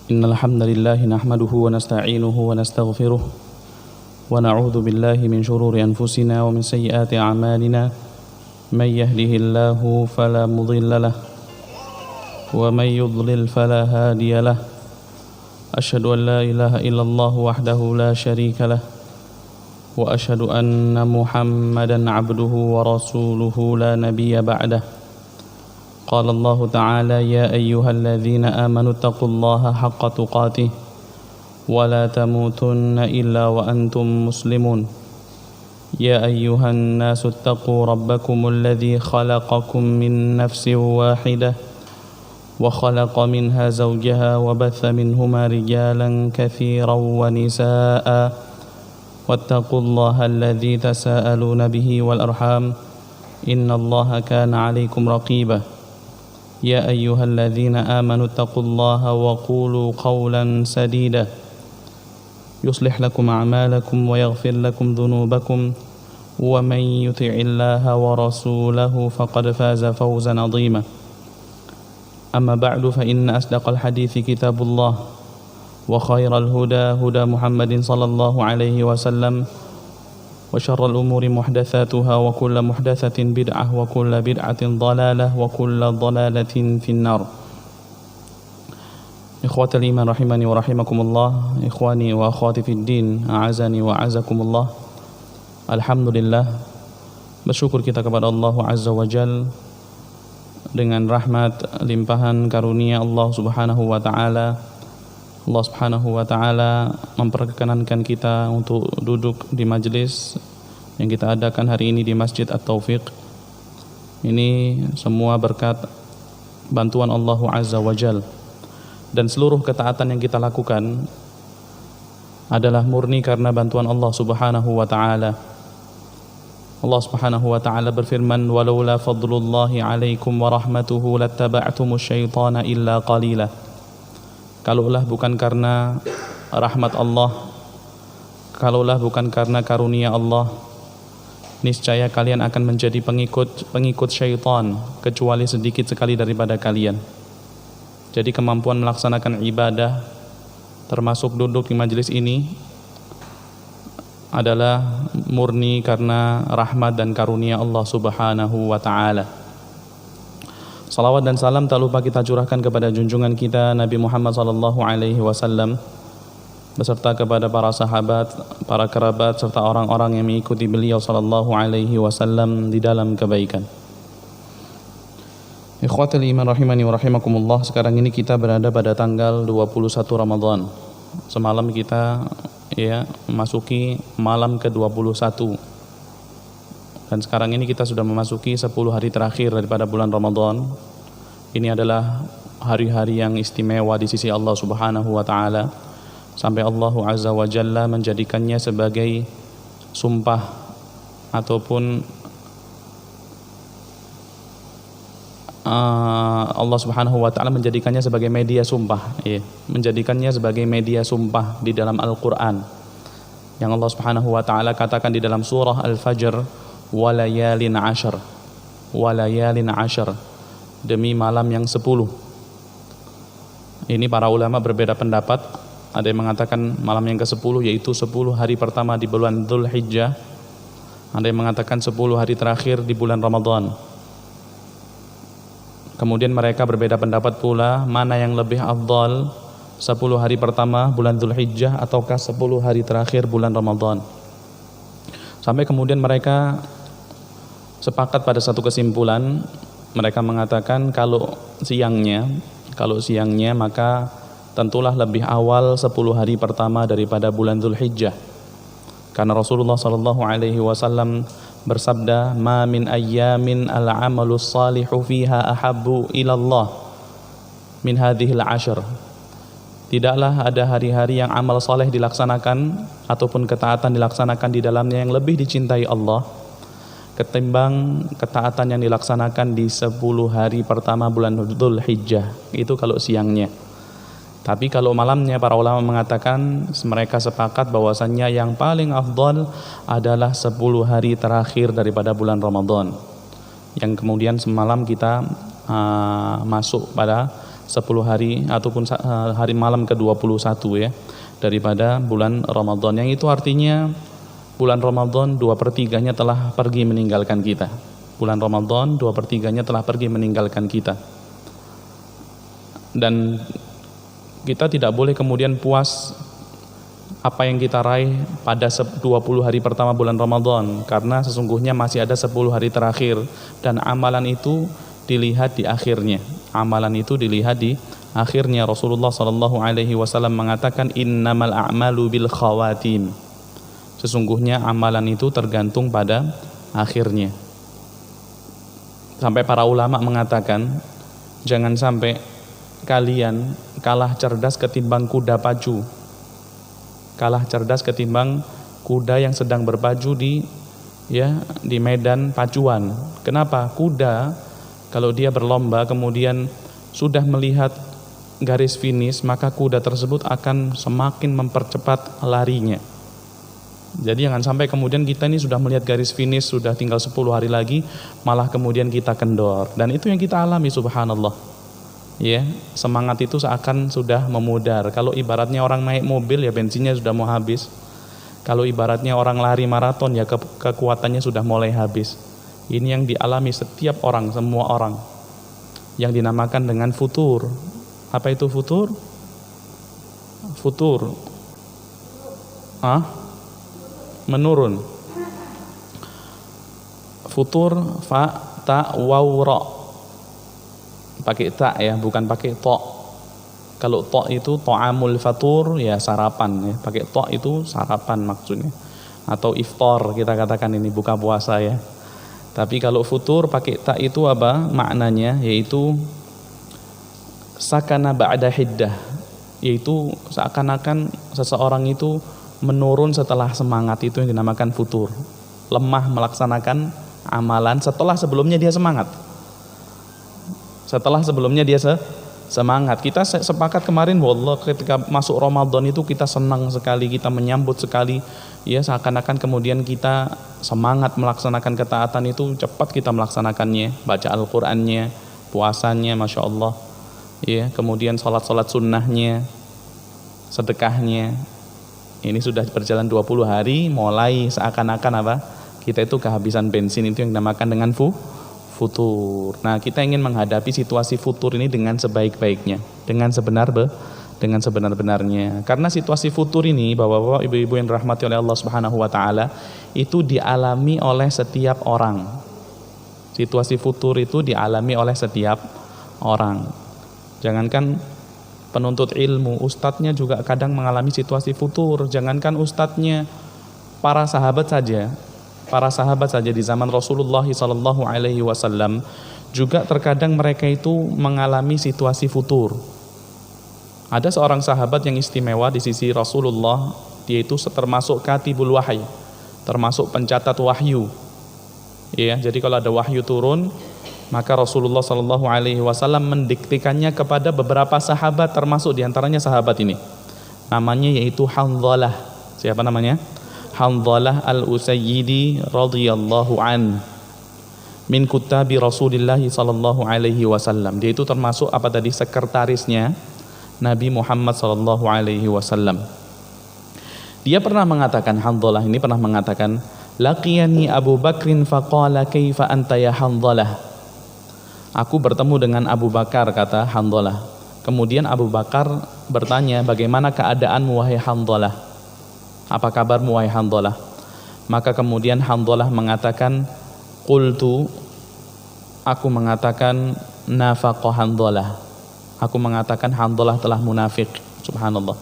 إن الحمد لله نحمده ونستعينه ونستغفره ونعوذ بالله من شرور أنفسنا ومن سيئات أعمالنا من يهده الله فلا مضل له ومن يضلل فلا هادي له أشهد أن لا إله إلا الله وحده لا شريك له وأشهد أن محمدا عبده ورسوله لا نبي بعده قال الله تعالى يا أيها الذين آمنوا اتقوا الله حق تقاته ولا تموتن إلا وأنتم مسلمون يا أيها الناس اتقوا ربكم الذي خلقكم من نفس واحدة وخلق منها زوجها وبث منهما رجالا كثيرا ونساء واتقوا الله الذي تساءلون به والأرحام إن الله كان عليكم رقيبا يا أيها الذين آمنوا اتقوا الله وقولوا قولا سديدا يصلح لكم أعمالكم ويغفر لكم ذنوبكم ومن يطع الله ورسوله فقد فاز فوزا عظيما أما بعد فإن أصدق الحديث كتاب الله وخير الهدى هدى محمد صلى الله عليه وسلم وشر الأمور محدثاتها وكل محدثة بدعة وكل بدعة ضلالة وكل ضلالة في النار إخوة الإيمان رحمني ورحمكم الله إخواني وأخواتي في الدين أعزني وأعزكم الله Alhamdulillah, bersyukur kita kepada Allah Azza wa Jal dengan rahmat limpahan karunia Allah Subhanahu wa Ta'ala. Allah Subhanahu wa Ta'ala memperkenankan kita untuk duduk di majelis yang kita adakan hari ini di Masjid At-Taufiq. Ini semua berkat bantuan Allah Azza wa Jal, dan seluruh ketaatan yang kita lakukan adalah murni karena bantuan Allah Subhanahu wa Ta'ala. Allah Subhanahu wa Ta'ala berfirman, walaula fadlullahi alaikum wa rahmatuhu lattaba'tumus syaitana illa qalila. Kalaulah bukan karena rahmat Allah, kalaulah bukan karena karunia Allah, niscaya kalian akan menjadi pengikut syaitan kecuali sedikit sekali daripada kalian. Jadi kemampuan melaksanakan ibadah termasuk duduk di majelis ini adalah murni karena rahmat dan karunia Allah Subhanahu wa Ta'ala. Salawat dan salam tak lupa kita curahkan kepada junjungan kita Nabi Muhammad sallallahu alaihi wasallam beserta kepada para sahabat, para kerabat serta orang-orang yang mengikuti beliau sallallahu alaihi wasallam di dalam kebaikan. Ikhwatul iman rahimani wa rahimakumullah, sekarang ini kita berada pada tanggal 21 Ramadan. Semalam kita memasuki malam ke-21. Dan sekarang ini kita sudah memasuki 10 hari terakhir daripada bulan Ramadan. Ini adalah hari-hari yang istimewa di sisi Allah Subhanahu wa Ta'ala, sampai Allah Azza wa Jalla menjadikannya sebagai sumpah ataupun Allah Subhanahu wa Ta'ala menjadikannya sebagai media sumpah, menjadikannya sebagai media sumpah di dalam Al-Qur'an. Yang Allah Subhanahu wa Ta'ala katakan di dalam surah Al-Fajr, walayalin ashar, walayalin ashar, demi malam yang 10. Ini para ulama berbeda pendapat. Ada yang mengatakan malam yang ke-10 yaitu 10 hari pertama di bulan Dzulhijjah. Ada yang mengatakan 10 hari terakhir di bulan Ramadan. Kemudian mereka berbeda pendapat pula mana yang lebih afdal, 10 hari pertama bulan Dzulhijjah ataukah 10 hari terakhir bulan Ramadan. Sampai kemudian mereka sepakat pada satu kesimpulan. Mereka mengatakan kalau siangnya maka tentulah lebih awal 10 hari pertama daripada bulan Dzulhijjah. Karena Rasulullah sallallahu alaihi wasallam bersabda, ma min ayyamin al-amalus salihu fiha ahabbu ilallah min hadhil ashar. Tidaklah ada hari-hari yang amal saleh dilaksanakan ataupun ketaatan dilaksanakan di dalamnya yang lebih dicintai Allah ketimbang ketaatan yang dilaksanakan di 10 hari pertama bulan Dzulhijjah. Itu kalau siangnya. Tapi kalau malamnya para ulama mengatakan mereka sepakat bahwasannya yang paling afdal adalah 10 hari terakhir daripada bulan Ramadan. Yang kemudian semalam kita masuk pada 10 hari ataupun hari malam ke-21 ya daripada bulan Ramadan, yang itu artinya bulan Ramadan 2/3-nya telah pergi meninggalkan kita. Bulan Ramadan 2/3-nya telah pergi meninggalkan kita. Dan kita tidak boleh kemudian puas apa yang kita raih pada 20 hari pertama bulan Ramadan, karena sesungguhnya masih ada 10 hari terakhir dan amalan itu dilihat di akhirnya. Amalan itu dilihat di akhirnya. Rasulullah SAW mengatakan innamal a'malu bil khawatim. Sesungguhnya amalan itu tergantung pada akhirnya. Sampai para ulama mengatakan jangan sampai kalian kalah cerdas ketimbang kuda pacu. Kalah cerdas ketimbang kuda yang sedang berpacu di medan pacuan. Kenapa? Kuda kalau dia berlomba kemudian sudah melihat garis finish, maka kuda tersebut akan semakin mempercepat larinya. Jadi jangan sampai kemudian kita ini sudah melihat garis finish, sudah tinggal 10 hari lagi, malah kemudian kita kendor. Dan itu yang kita alami, subhanallah. Ya, semangat itu seakan sudah memudar. Kalau ibaratnya orang naik mobil ya bensinnya sudah mau habis. Kalau ibaratnya orang lari maraton ya kekuatannya sudah mulai habis. Ini yang dialami setiap orang, semua orang. Yang dinamakan dengan futur. Apa itu futur? Futur. Menurun. Futur fa ta waw ra. Pakai ta ya, bukan pakai to. Kalau to itu ta'amul fatur ya sarapan ya. Pakai to itu sarapan maksudnya. Atau iftar kita katakan, ini buka puasa ya. Tapi kalau futur pakai ta itu apa maknanya? Yaitu sakana ba'da hiddah. Yaitu seakan-akan seseorang itu menurun setelah semangat, itu yang dinamakan futur. Lemah melaksanakan amalan setelah sebelumnya dia semangat. Setelah sebelumnya dia semangat. Kita sepakat kemarin wallah ketika masuk Ramadan itu kita senang sekali, kita menyambut sekali ya, seakan-akan kemudian kita semangat melaksanakan ketaatan itu, cepat kita melaksanakannya, baca Al-Qur'annya, puasanya Masya Allah ya, kemudian sholat sunnahnya, sedekahnya. Ini sudah berjalan 20 hari, mulai seakan-akan apa? Kita itu kehabisan bensin, itu yang dinamakan dengan futur. Nah, kita ingin menghadapi situasi futur ini dengan sebaik-baiknya, dengan sebenar-benarnya. Karena situasi futur ini, Bapak-bapak, Ibu-ibu yang dirahmati oleh Allah Subhanahu wa taala, itu dialami oleh setiap orang. Situasi futur itu dialami oleh setiap orang. Jangankan penuntut ilmu, ustadznya juga kadang mengalami situasi futur. Jangankan ustadznya, para sahabat saja di zaman Rasulullah SAW juga terkadang mereka itu mengalami situasi futur. Ada seorang sahabat yang istimewa di sisi Rasulullah, dia itu termasuk katibul wahyi, termasuk pencatat wahyu. Ya, jadi kalau ada wahyu turun, maka Rasulullah SAW mendiktikannya kepada beberapa sahabat, termasuk diantaranya sahabat ini. Namanya yaitu Hanzalah. Siapa namanya? Hanzalah al-Usayyidi radhiyallahu an. Min kutabi Rasulillah SAW. Dia itu termasuk apa tadi? Sekretarisnya Nabi Muhammad SAW. Dia pernah mengatakan, Hanzalah ini pernah mengatakan, laqiyani Abu Bakrin faqala kaifa anta ya Hanzalah. Aku bertemu dengan Abu Bakar, kata Hanzalah. Kemudian Abu Bakar bertanya, bagaimana keadaanmu wahai Hanzalah? Apa kabarmu wahai Hanzalah? Maka kemudian Hanzalah mengatakan, qultu, aku mengatakan nafaqa Hanzalah. Aku mengatakan Hanzalah telah munafik. Subhanallah.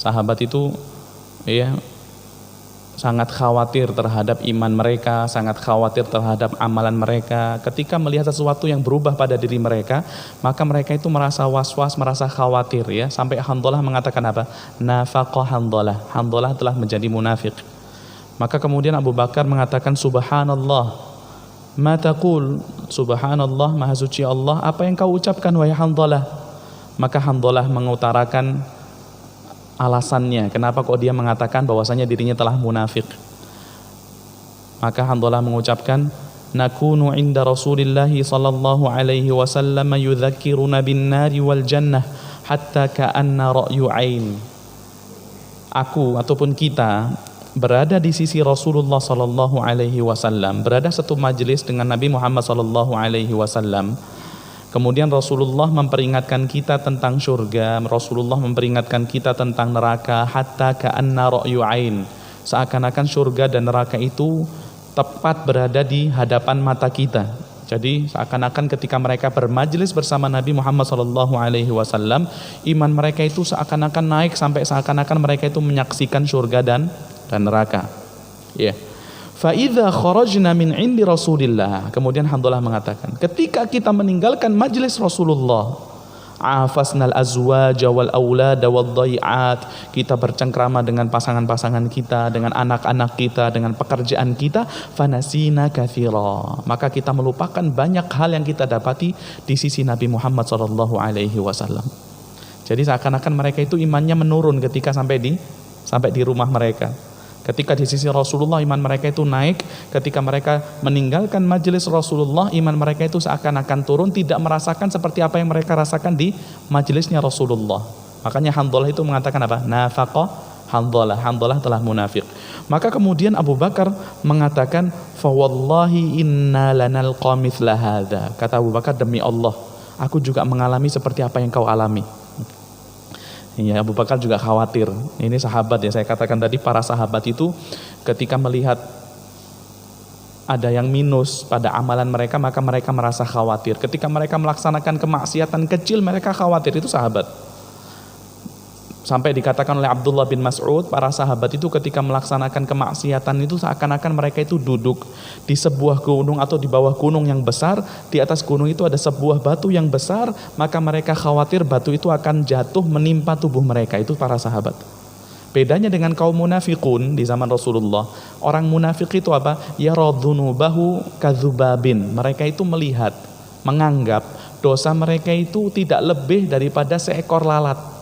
Sahabat itu ya sangat khawatir terhadap iman mereka, sangat khawatir terhadap amalan mereka. Ketika melihat sesuatu yang berubah pada diri mereka, maka mereka itu merasa was-was, merasa khawatir ya. Sampai Hanzalah mengatakan apa? Nafaqa Hanzalah. Hanzalah telah menjadi munafik. Maka kemudian Abu Bakar mengatakan, subhanallah, ma taqul? Subhanallah, maha suci Allah, apa yang kau ucapkan wahai Hanzalah? Maka Hanzalah mengutarakan alasannya kenapa kok dia mengatakan bahwasanya dirinya telah munafik. Maka Hanzalah mengucapkan, nakunu inda Rasulillah sallallahu alaihi wasallam yudzakkiruna bin nari wal jannah hatta ka'anna ra'yu ain. Aku ataupun kita berada di sisi Rasulullah sallallahu alaihi wasallam, berada satu majelis dengan Nabi Muhammad sallallahu alaihi wasallam. Kemudian Rasulullah memperingatkan kita tentang surga, Rasulullah memperingatkan kita tentang neraka, hatta ka'anna ra'yu ain. Seakan-akan surga dan neraka itu tepat berada di hadapan mata kita. Jadi seakan-akan ketika mereka bermajelis bersama Nabi Muhammad SAW, iman mereka itu seakan-akan naik sampai seakan-akan mereka itu menyaksikan surga dan neraka. Ya. Fa idza kharajna min indi Rasulillah. Kemudian Hamdalah mengatakan, ketika kita meninggalkan majelis Rasulullah, afasnal azwaja wal aulada wad dhai'at, kita bercengkrama dengan pasangan-pasangan kita, dengan anak-anak kita, dengan pekerjaan kita, fanasina katsira, maka kita melupakan banyak hal yang kita dapati di sisi Nabi Muhammad sallallahu alaihi wasallam. Jadi seakan-akan mereka itu imannya menurun ketika sampai di rumah mereka. Ketika di sisi Rasulullah iman mereka itu naik, ketika mereka meninggalkan majelis Rasulullah iman mereka itu seakan-akan turun, tidak merasakan seperti apa yang mereka rasakan di majelisnya Rasulullah. Makanya Hamdalah itu mengatakan apa? Nafaqah Hamdalah telah munafik. Maka kemudian Abu Bakar mengatakan, fa wallahi inna lanalqa mithla hadza. Kata Abu Bakar, demi Allah, aku juga mengalami seperti apa yang kau alami. Ya, Abu Bakar juga khawatir. Ini sahabat ya, saya katakan tadi para sahabat itu ketika melihat ada yang minus pada amalan mereka, maka mereka merasa khawatir. Ketika mereka melaksanakan kemaksiatan kecil, mereka khawatir. Itu sahabat. Sampai dikatakan oleh Abdullah bin Mas'ud, para sahabat itu ketika melaksanakan kemaksiatan itu seakan-akan mereka itu duduk di sebuah gunung atau di bawah gunung yang besar. Di atas gunung itu ada sebuah batu yang besar, maka mereka khawatir batu itu akan jatuh menimpa tubuh mereka. Itu para sahabat. Bedanya dengan kaum munafikun di zaman Rasulullah, orang munafik itu apa? Yaradzunubahu kadzubabin. Mereka itu melihat, menganggap dosa mereka itu tidak lebih daripada seekor lalat.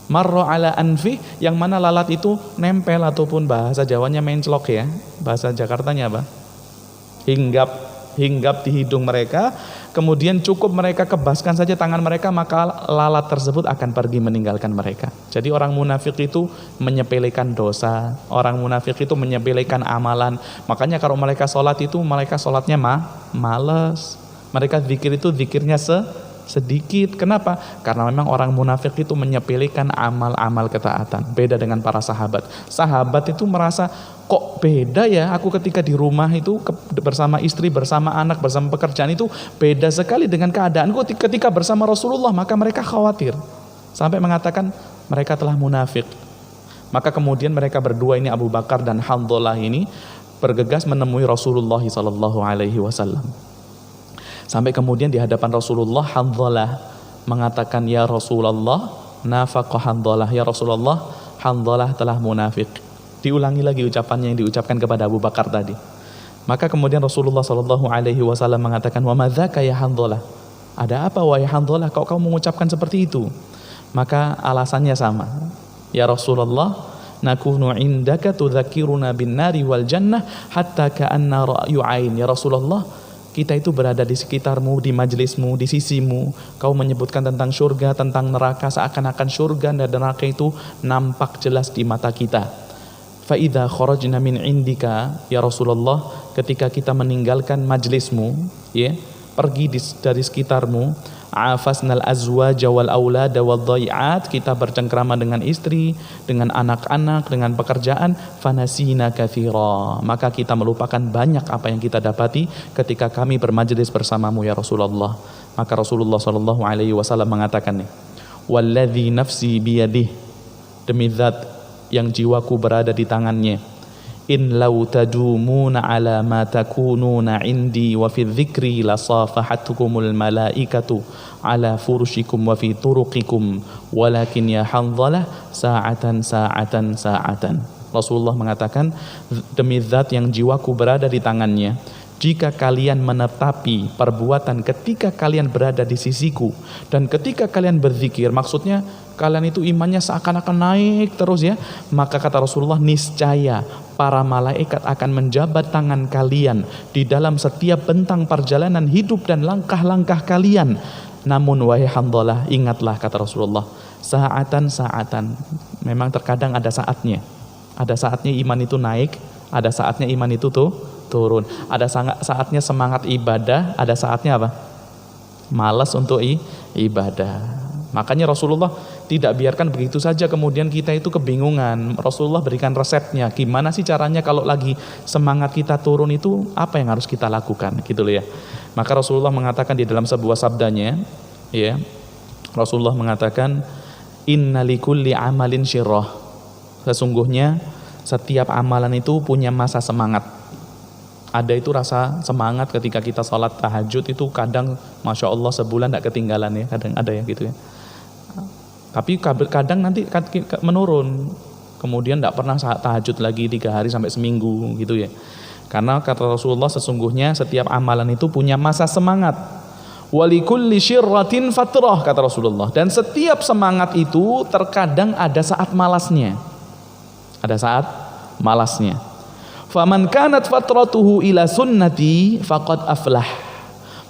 Marra ala anfi, yang mana lalat itu nempel, ataupun bahasa Jawanya menclok ya, bahasa Jakartanya apa? Hinggap di hidung mereka, kemudian cukup mereka kebaskan saja tangan mereka, maka lalat tersebut akan pergi meninggalkan mereka. Jadi orang munafik itu menyepelekan dosa, orang munafik itu menyepelekan amalan. Makanya kalau mereka sholat itu, mereka sholatnya males, mereka zikir itu zikirnya sedikit. Kenapa? Karena memang orang munafik itu menyepelekan amal-amal ketaatan. Beda dengan para sahabat. Sahabat itu merasa, kok beda ya aku ketika di rumah itu bersama istri, bersama anak, bersama pekerjaan itu beda sekali dengan keadaanku ketika bersama Rasulullah. Maka mereka khawatir sampai mengatakan mereka telah munafik. Maka kemudian mereka berdua ini, Abu Bakar dan Hamdalah ini, bergegas menemui Rasulullah SAW. Sampai kemudian di hadapan Rasulullah, Hamdalah mengatakan, ya Rasulullah, nafaqah Hamdalah. Ya Rasulullah, Hamdalah telah munafik. Diulangi lagi ucapannya yang diucapkan kepada Abu Bakar tadi. Maka kemudian Rasulullah SAW mengatakan, wa madzaka ya Hamdalah. Ada apa wahai Hamdalah, kok kau mengucapkan seperti itu? Maka alasannya sama. Ya Rasulullah, nakunu indaka tudzakiruna bin nari wal jannah hatta ka'anna ra'yu ain. Ya Rasulullah, kita itu berada di sekitarmu, di majelismu, di sisimu. Kau menyebutkan tentang surga, tentang neraka, seakan-akan surga dan neraka itu nampak jelas di mata kita. Fa idza kharajna min indika ya Rasulullah, ketika kita meninggalkan majelismu, ya, pergi dari sekitarmu, afasnal azwaja wal aulada wad dhai'at, kita bercengkrama dengan istri, dengan anak-anak, dengan pekerjaan, fanasina katsira, maka kita melupakan banyak apa yang kita dapati ketika kami bermajelis bersamamu ya Rasulullah. Maka Rasulullah SAW mengatakan nih, walladzi nafsi biyadih, demi zat yang jiwaku berada di tangannya, in law tadumuna ala ma takununa indi wa fi dzikri la safahatukumul malaikatu ala furushikum wa fi turuqikum walakin ya Hamdalah sa'atan. Rasulullah mengatakan, demi zat yang jiwaku berada di tangannya, jika kalian menetapi perbuatan ketika kalian berada di sisiku dan ketika kalian berzikir, maksudnya kalian itu imannya seakan-akan naik terus ya, maka kata Rasulullah, niscaya para malaikat akan menjabat tangan kalian di dalam setiap bentang perjalanan hidup dan langkah-langkah kalian. Namun wahai Hanzalah, ingatlah, kata Rasulullah, saatan. Memang terkadang ada saatnya. Ada saatnya iman itu naik, ada saatnya iman itu turun. Ada saatnya semangat ibadah, ada saatnya apa? Malas untuk ibadah. Makanya Rasulullah tidak biarkan begitu saja kemudian kita itu kebingungan. Rasulullah berikan resepnya, gimana sih caranya kalau lagi semangat kita turun itu apa yang harus kita lakukan, gitu loh ya. Maka Rasulullah mengatakan di dalam sebuah sabdanya, ya, Rasulullah mengatakan, inna likulli amalin syirrah. Sesungguhnya setiap amalan itu punya masa semangat. Ada itu rasa semangat ketika kita sholat tahajud itu kadang Masya Allah sebulan tidak ketinggalan ya, kadang ada ya gitu ya. Tapi kadang nanti menurun, kemudian tidak pernah tahajud lagi 3 hari sampai seminggu gitu ya. Karena kata Rasulullah sesungguhnya setiap amalan itu punya masa semangat. Walikulli syirratin fatrah, kata Rasulullah. Dan setiap semangat itu terkadang ada saat malasnya. Ada saat malasnya. Faman kanat fatratuhu ila sunnati faqad aflah.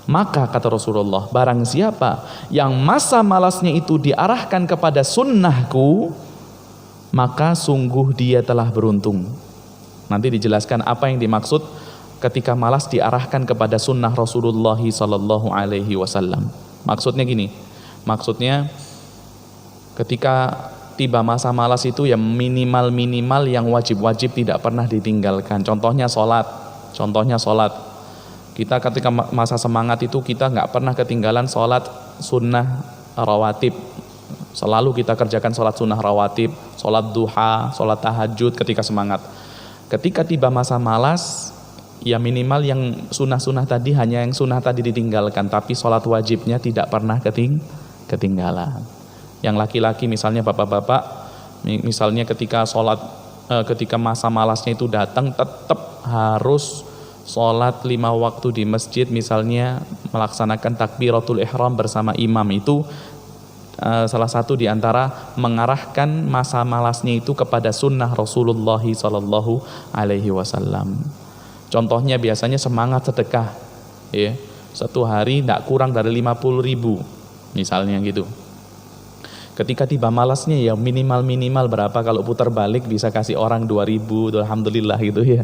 Maka kata Rasulullah, barang siapa yang masa malasnya itu diarahkan kepada sunnahku, maka sungguh dia telah beruntung. Nanti dijelaskan apa yang dimaksud ketika malas diarahkan kepada sunnah Rasulullah sallallahu alaihi wasallam. Maksudnya gini, maksudnya ketika tiba masa malas itu ya minimal yang wajib tidak pernah ditinggalkan. Contohnya sholat. Kita ketika masa semangat itu kita nggak pernah ketinggalan sholat sunnah rawatib. Selalu kita kerjakan sholat sunnah rawatib, sholat duha, sholat tahajud ketika semangat. Ketika tiba masa malas, ya minimal yang sunnah-sunnah tadi, hanya yang sunnah tadi ditinggalkan, tapi sholat wajibnya tidak pernah ketinggalan. Yang laki-laki misalnya bapak-bapak, misalnya ketika ketika masa malasnya itu datang, tetap harus sholat 5 waktu di masjid, misalnya melaksanakan takbiratul ihram bersama imam, itu salah satu di antara mengarahkan masa malasnya itu kepada sunnah Rasulullah sallallahu alaihi wasallam. Contohnya biasanya semangat sedekah, ya, satu hari tidak kurang dari 50.000 misalnya gitu. Ketika tiba malasnya ya minimal berapa, kalau putar balik bisa kasih orang 2.000, alhamdulillah gitu ya.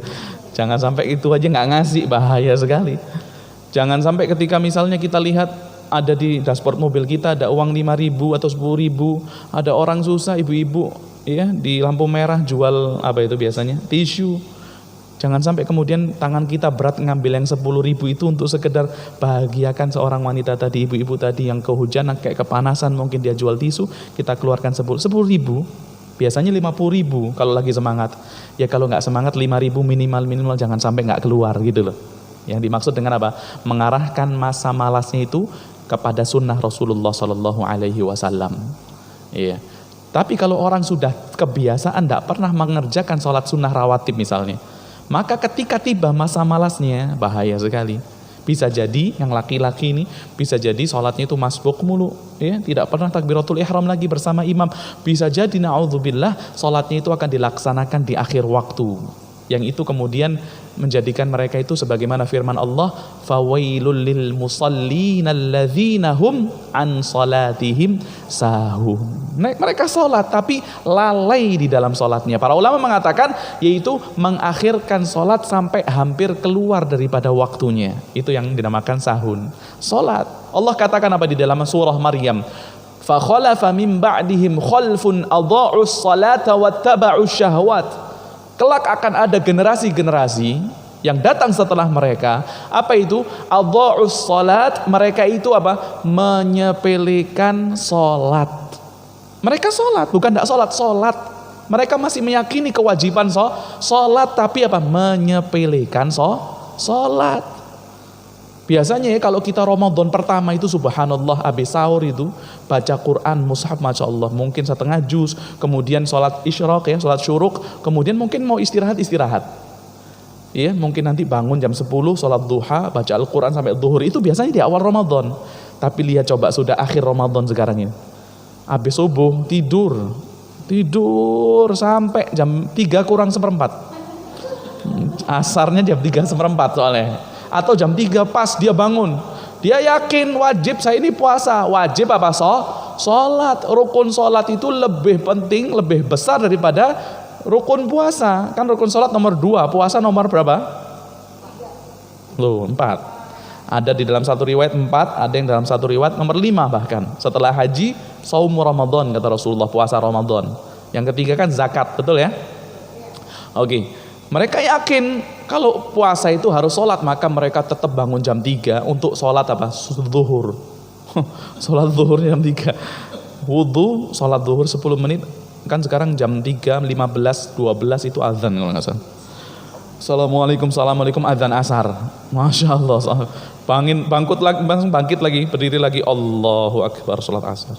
Jangan sampai itu aja nggak ngasih, bahaya sekali. Jangan sampai ketika misalnya kita lihat ada di dashboard mobil kita ada uang 5.000 atau 10.000, ada orang susah, ibu-ibu ya di lampu merah jual apa itu biasanya tisu. Jangan sampai kemudian tangan kita berat ngambil yang 10.000 itu untuk sekedar bahagiakan seorang wanita tadi, ibu-ibu tadi yang kehujanan kayak kepanasan, mungkin dia jual tisu, kita keluarkan 10.000. Biasanya 50.000 kalau lagi semangat. Ya kalau nggak semangat 5.000 minimal jangan sampai nggak keluar gitu loh. Yang dimaksud dengan apa? Mengarahkan masa malasnya itu kepada sunnah Rasulullah Sallallahu Alaihi Wasallam. Iya. Tapi kalau orang sudah kebiasaan tidak pernah mengerjakan sholat sunnah rawatib misalnya, maka ketika tiba masa malasnya bahaya sekali. Bisa jadi yang laki-laki ini bisa jadi sholatnya itu masbuk mulu, ya, tidak pernah takbiratul ihram lagi bersama imam. Bisa jadi naudzubillah sholatnya itu akan dilaksanakan di akhir waktu. Yang itu kemudian menjadikan mereka itu sebagaimana firman Allah, fawailul lil musallin alladzina hum an salatihim sahun. Mereka sholat tapi lalai di dalam sholatnya. Para ulama mengatakan yaitu mengakhirkan sholat sampai hampir keluar daripada waktunya. Itu yang dinamakan sahun. Sholat. Allah katakan apa di dalam surah Maryam? Fa khalafa min ba'dihim khalfun adha'us salata wattaba'us syahwat. Kelak akan ada generasi-generasi yang datang setelah mereka. Apa itu? Adha'us salat. Mereka itu apa? Menyepelekan salat. Mereka salat, bukan tidak salat. Mereka masih meyakini kewajiban salat, tapi apa? Menyepelekan salat. Biasanya ya kalau kita Ramadan pertama itu subhanallah habis sahur itu baca Quran mushaf Masya Allah mungkin setengah juz, kemudian sholat isyraq ya, sholat syuruk, kemudian mungkin mau istirahat ya, mungkin nanti bangun jam 10 sholat duha, baca Al-Quran sampai zuhur, itu biasanya di awal Ramadan. Tapi lihat coba sudah akhir Ramadan sekarang ini, habis subuh tidur sampai jam 3 kurang seperempat. Asarnya jam 3:04 soalnya. Atau jam 3 pas dia bangun. Dia yakin wajib saya ini puasa. Wajib apa? Sholat. Rukun sholat itu lebih penting, lebih besar daripada rukun puasa. Kan rukun sholat nomor 2, puasa nomor berapa? Loh, 4. Ada di dalam satu riwayat 4, ada yang dalam satu riwayat nomor 5 bahkan. Setelah haji, saum Ramadan kata Rasulullah, puasa Ramadan. Yang ketiga kan zakat, betul ya? Oke. Mereka yakin kalau puasa itu harus sholat, maka mereka tetap bangun jam 3 untuk sholat apa? Zuhur. Sholat zuhur jam 3. Wudhu, sholat zuhur 10 menit. Kan sekarang jam 3, 15, 12 itu azan kalau nggak salah. Assalamualaikum azan asar. Masya Allah. Bangkit lagi, berdiri lagi. Allahu Akbar, sholat asar.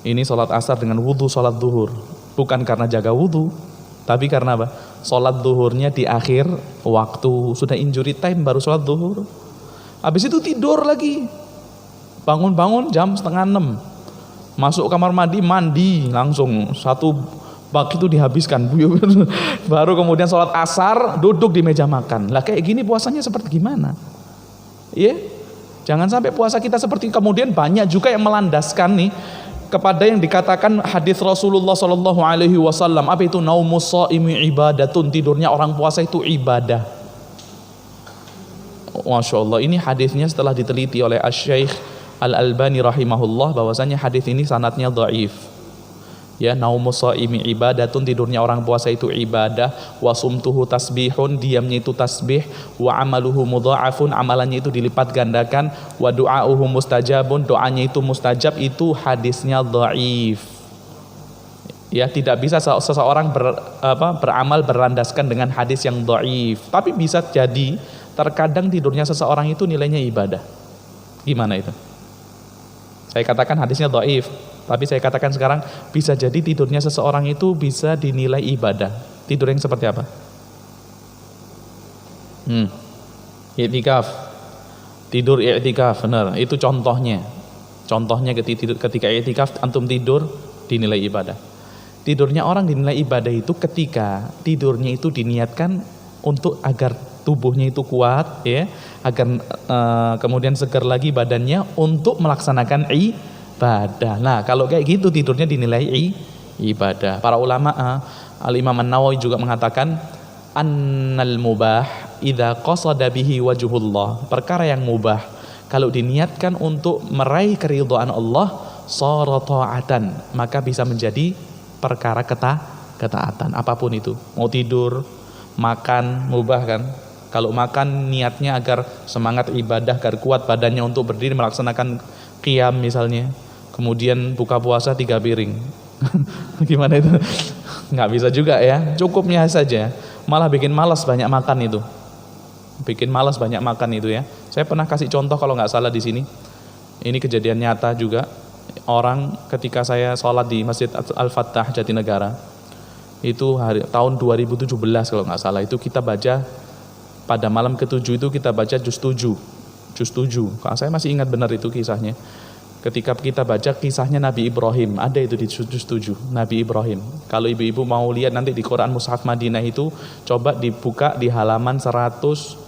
Ini sholat asar dengan wudhu sholat zuhur. Bukan karena jaga wudhu, tapi karena apa? Sholat zuhurnya di akhir waktu, sudah injury time baru sholat zuhur. Habis itu tidur lagi. Bangun-bangun jam 5:30. Masuk kamar mandi langsung 1 bak itu dihabiskan. Baru kemudian sholat asar, duduk di meja makan. Lah kayak gini puasanya seperti gimana? Iya? Jangan sampai puasa kita seperti kemudian banyak juga yang melandaskan nih kepada yang dikatakan hadis Rasulullah Shallallahu Alaihi Wasallam, apa itu naumus shaimi ibadatun, tidurnya orang puasa itu ibadah. Masya Allah, ini hadisnya setelah diteliti oleh Asy-Syaikh Al-Albani rahimahullah, bahwasanya hadis ini sanadnya dhaif. Ya, naumus shaimi ibadatun, tidurnya orang puasa itu ibadah. Wa sumtuhu tasbihun, diamnya itu tasbih. Wa amaluhu mudha'afun, amalannya itu dilipat gandakan. Wa du'auhu mustajabun, doanya itu mustajab. Itu hadisnya dhaif. Ya, tidak bisa seseorang beramal berlandaskan dengan hadis yang dhaif. Tapi bisa jadi terkadang tidurnya seseorang itu nilainya ibadah. Gimana itu? Saya katakan hadisnya dhaif, tapi saya katakan sekarang bisa jadi tidurnya seseorang itu bisa dinilai ibadah. Tidur yang seperti apa? I'tikaf. Tidur i'tikaf, benar. Itu contohnya. Contohnya ketika i'tikaf antum tidur dinilai ibadah. Tidurnya orang dinilai ibadah itu ketika tidurnya itu diniatkan untuk agar tubuhnya itu kuat, ya, agar kemudian segar lagi badannya untuk melaksanakan ibadah. Nah, kalau kayak gitu tidurnya dinilai ibadah. Para ulama, Al-Imam An-Nawawi juga mengatakan annal mubah idza qasada bihi wajhullah. Perkara yang mubah kalau diniatkan untuk meraih keridhaan Allah, shara ta'atan, maka bisa menjadi perkara ketaatan. Apapun itu, mau tidur, makan, mubah kan? Kalau makan niatnya agar semangat ibadah, agar kuat badannya untuk berdiri melaksanakan qiyam misalnya. Kemudian buka puasa 3 piring. Gimana itu? Nggak bisa juga ya, cukupnya saja. Malah bikin malas banyak makan itu. Bikin malas banyak makan itu ya. Saya pernah kasih contoh kalau nggak salah di sini. Ini kejadian nyata juga. Orang ketika saya sholat di Masjid Al-Fattah Jatinegara, itu tahun 2017 kalau nggak salah, itu kita baca pada malam ke-7 itu kita baca juz 7. Kalau saya masih ingat benar itu kisahnya. Ketika kita baca kisahnya Nabi Ibrahim, ada itu di juz 7, Nabi Ibrahim. Kalau ibu-ibu mau lihat nanti di Quran Mushaf Madinah itu, coba dibuka di halaman 137,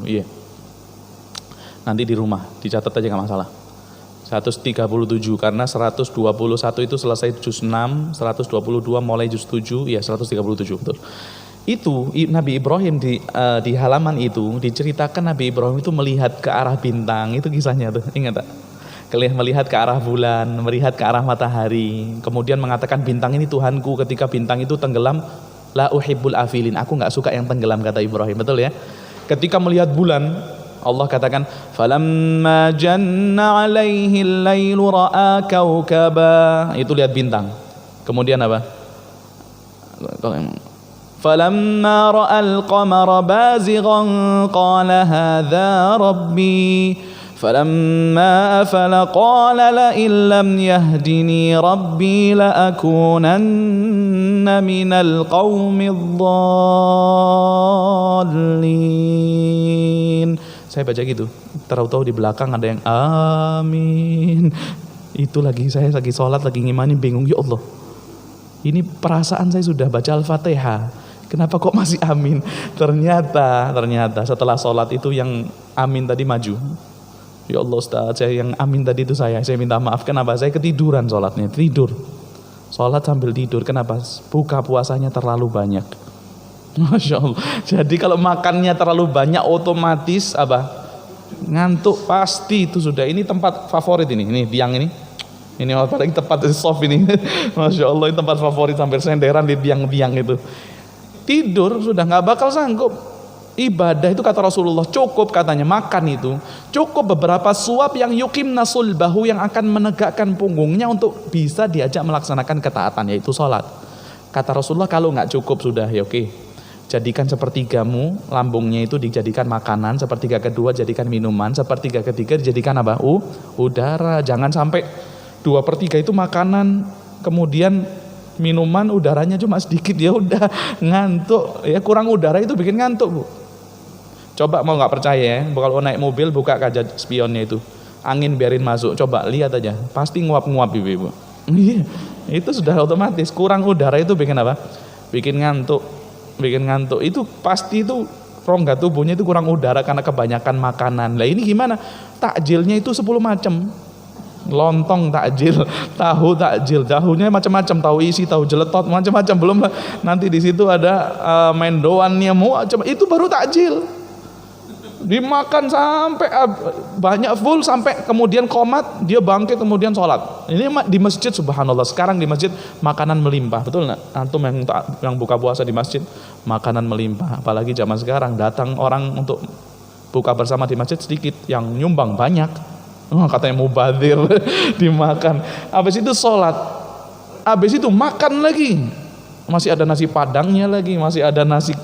iya. Nanti di rumah dicatat aja nggak masalah. 137 karena 121 itu selesai juz 6, 122 mulai juz 7, ya 137 betul. Itu Nabi Ibrahim di halaman itu diceritakan Nabi Ibrahim itu melihat ke arah bintang, itu kisahnya tuh, ingat tak? Melihat ke arah bulan, melihat ke arah matahari, kemudian mengatakan bintang ini Tuhanku. Ketika bintang itu tenggelam, la uhibbul afilin, aku nggak suka yang tenggelam, kata Ibrahim, betul ya? Ketika melihat bulan, Allah katakan falamma janna alaihi al-lailu ra'a kaukaba, itu lihat bintang. Kemudian apa? Falamma ra'al qamara bazighan qala hadza rabbi falamma afala qala la illam yahdini rabbi la akunanna minal qaumidh dhallin. Saya baca gitu, tahu-tahu di belakang ada yang amin. Itu saya lagi sholat, lagi ngimani, bingung, ya Allah, Ini perasaan saya sudah baca Al-Fatihah, kenapa kok masih amin? Ternyata setelah sholat itu yang amin tadi maju. Ya Allah Ustaz, saya yang amin tadi itu saya minta maaf. Kenapa? Saya ketiduran sholatnya, tidur. Sholat sambil tidur, kenapa? Buka puasanya terlalu banyak. Masya Allah. Jadi kalau makannya terlalu banyak otomatis apa? Ngantuk pasti itu sudah. Ini tempat favorit ini tiang ini. Ini paling tempat soft ini. Masya Allah, ini tempat favorit, sampai senderan di tiang-tiang itu. Tidur sudah nggak bakal sanggup. Ibadah itu kata Rasulullah cukup, katanya makan itu cukup beberapa suap yang yukimna sulbahu, yang akan menegakkan punggungnya untuk bisa diajak melaksanakan ketaatan, yaitu sholat. Kata Rasulullah kalau nggak cukup sudah ya oke, jadikan sepertigamu lambungnya itu dijadikan makanan, sepertiga kedua jadikan minuman, sepertiga ketiga dijadikan apa? Udara. Jangan sampai 2/3 itu makanan, kemudian minuman, udaranya cuma sedikit, ya udah ngantuk ya, kurang udara itu bikin ngantuk Bu. Coba, mau nggak percaya ya, kalau naik mobil buka kaca spionnya itu, angin biarin masuk, coba lihat aja, pasti nguap-nguap ibu. Iya, itu sudah otomatis. Kurang udara itu bikin apa? Bikin ngantuk. Itu pasti, itu rongga tubuhnya itu kurang udara karena kebanyakan makanan. Lah ini gimana? Takjilnya itu 10 macam. Lontong takjil, tahu takjil, tahunya macam-macam, tahu isi, tahu jeletot, macam-macam. Belum nanti di situ ada mendoannya, itu baru takjil. Dimakan sampai banyak, full, sampai kemudian komat, dia bangkit kemudian sholat. Ini di masjid, subhanallah, sekarang di masjid makanan melimpah, betul nggak? Antum yang buka puasa di masjid, makanan melimpah. Apalagi zaman sekarang, datang orang untuk buka bersama di masjid sedikit, yang nyumbang banyak. Katanya mubadzir. Dimakan, habis itu sholat, habis itu makan lagi, masih ada nasi padangnya lagi, masih ada nasi,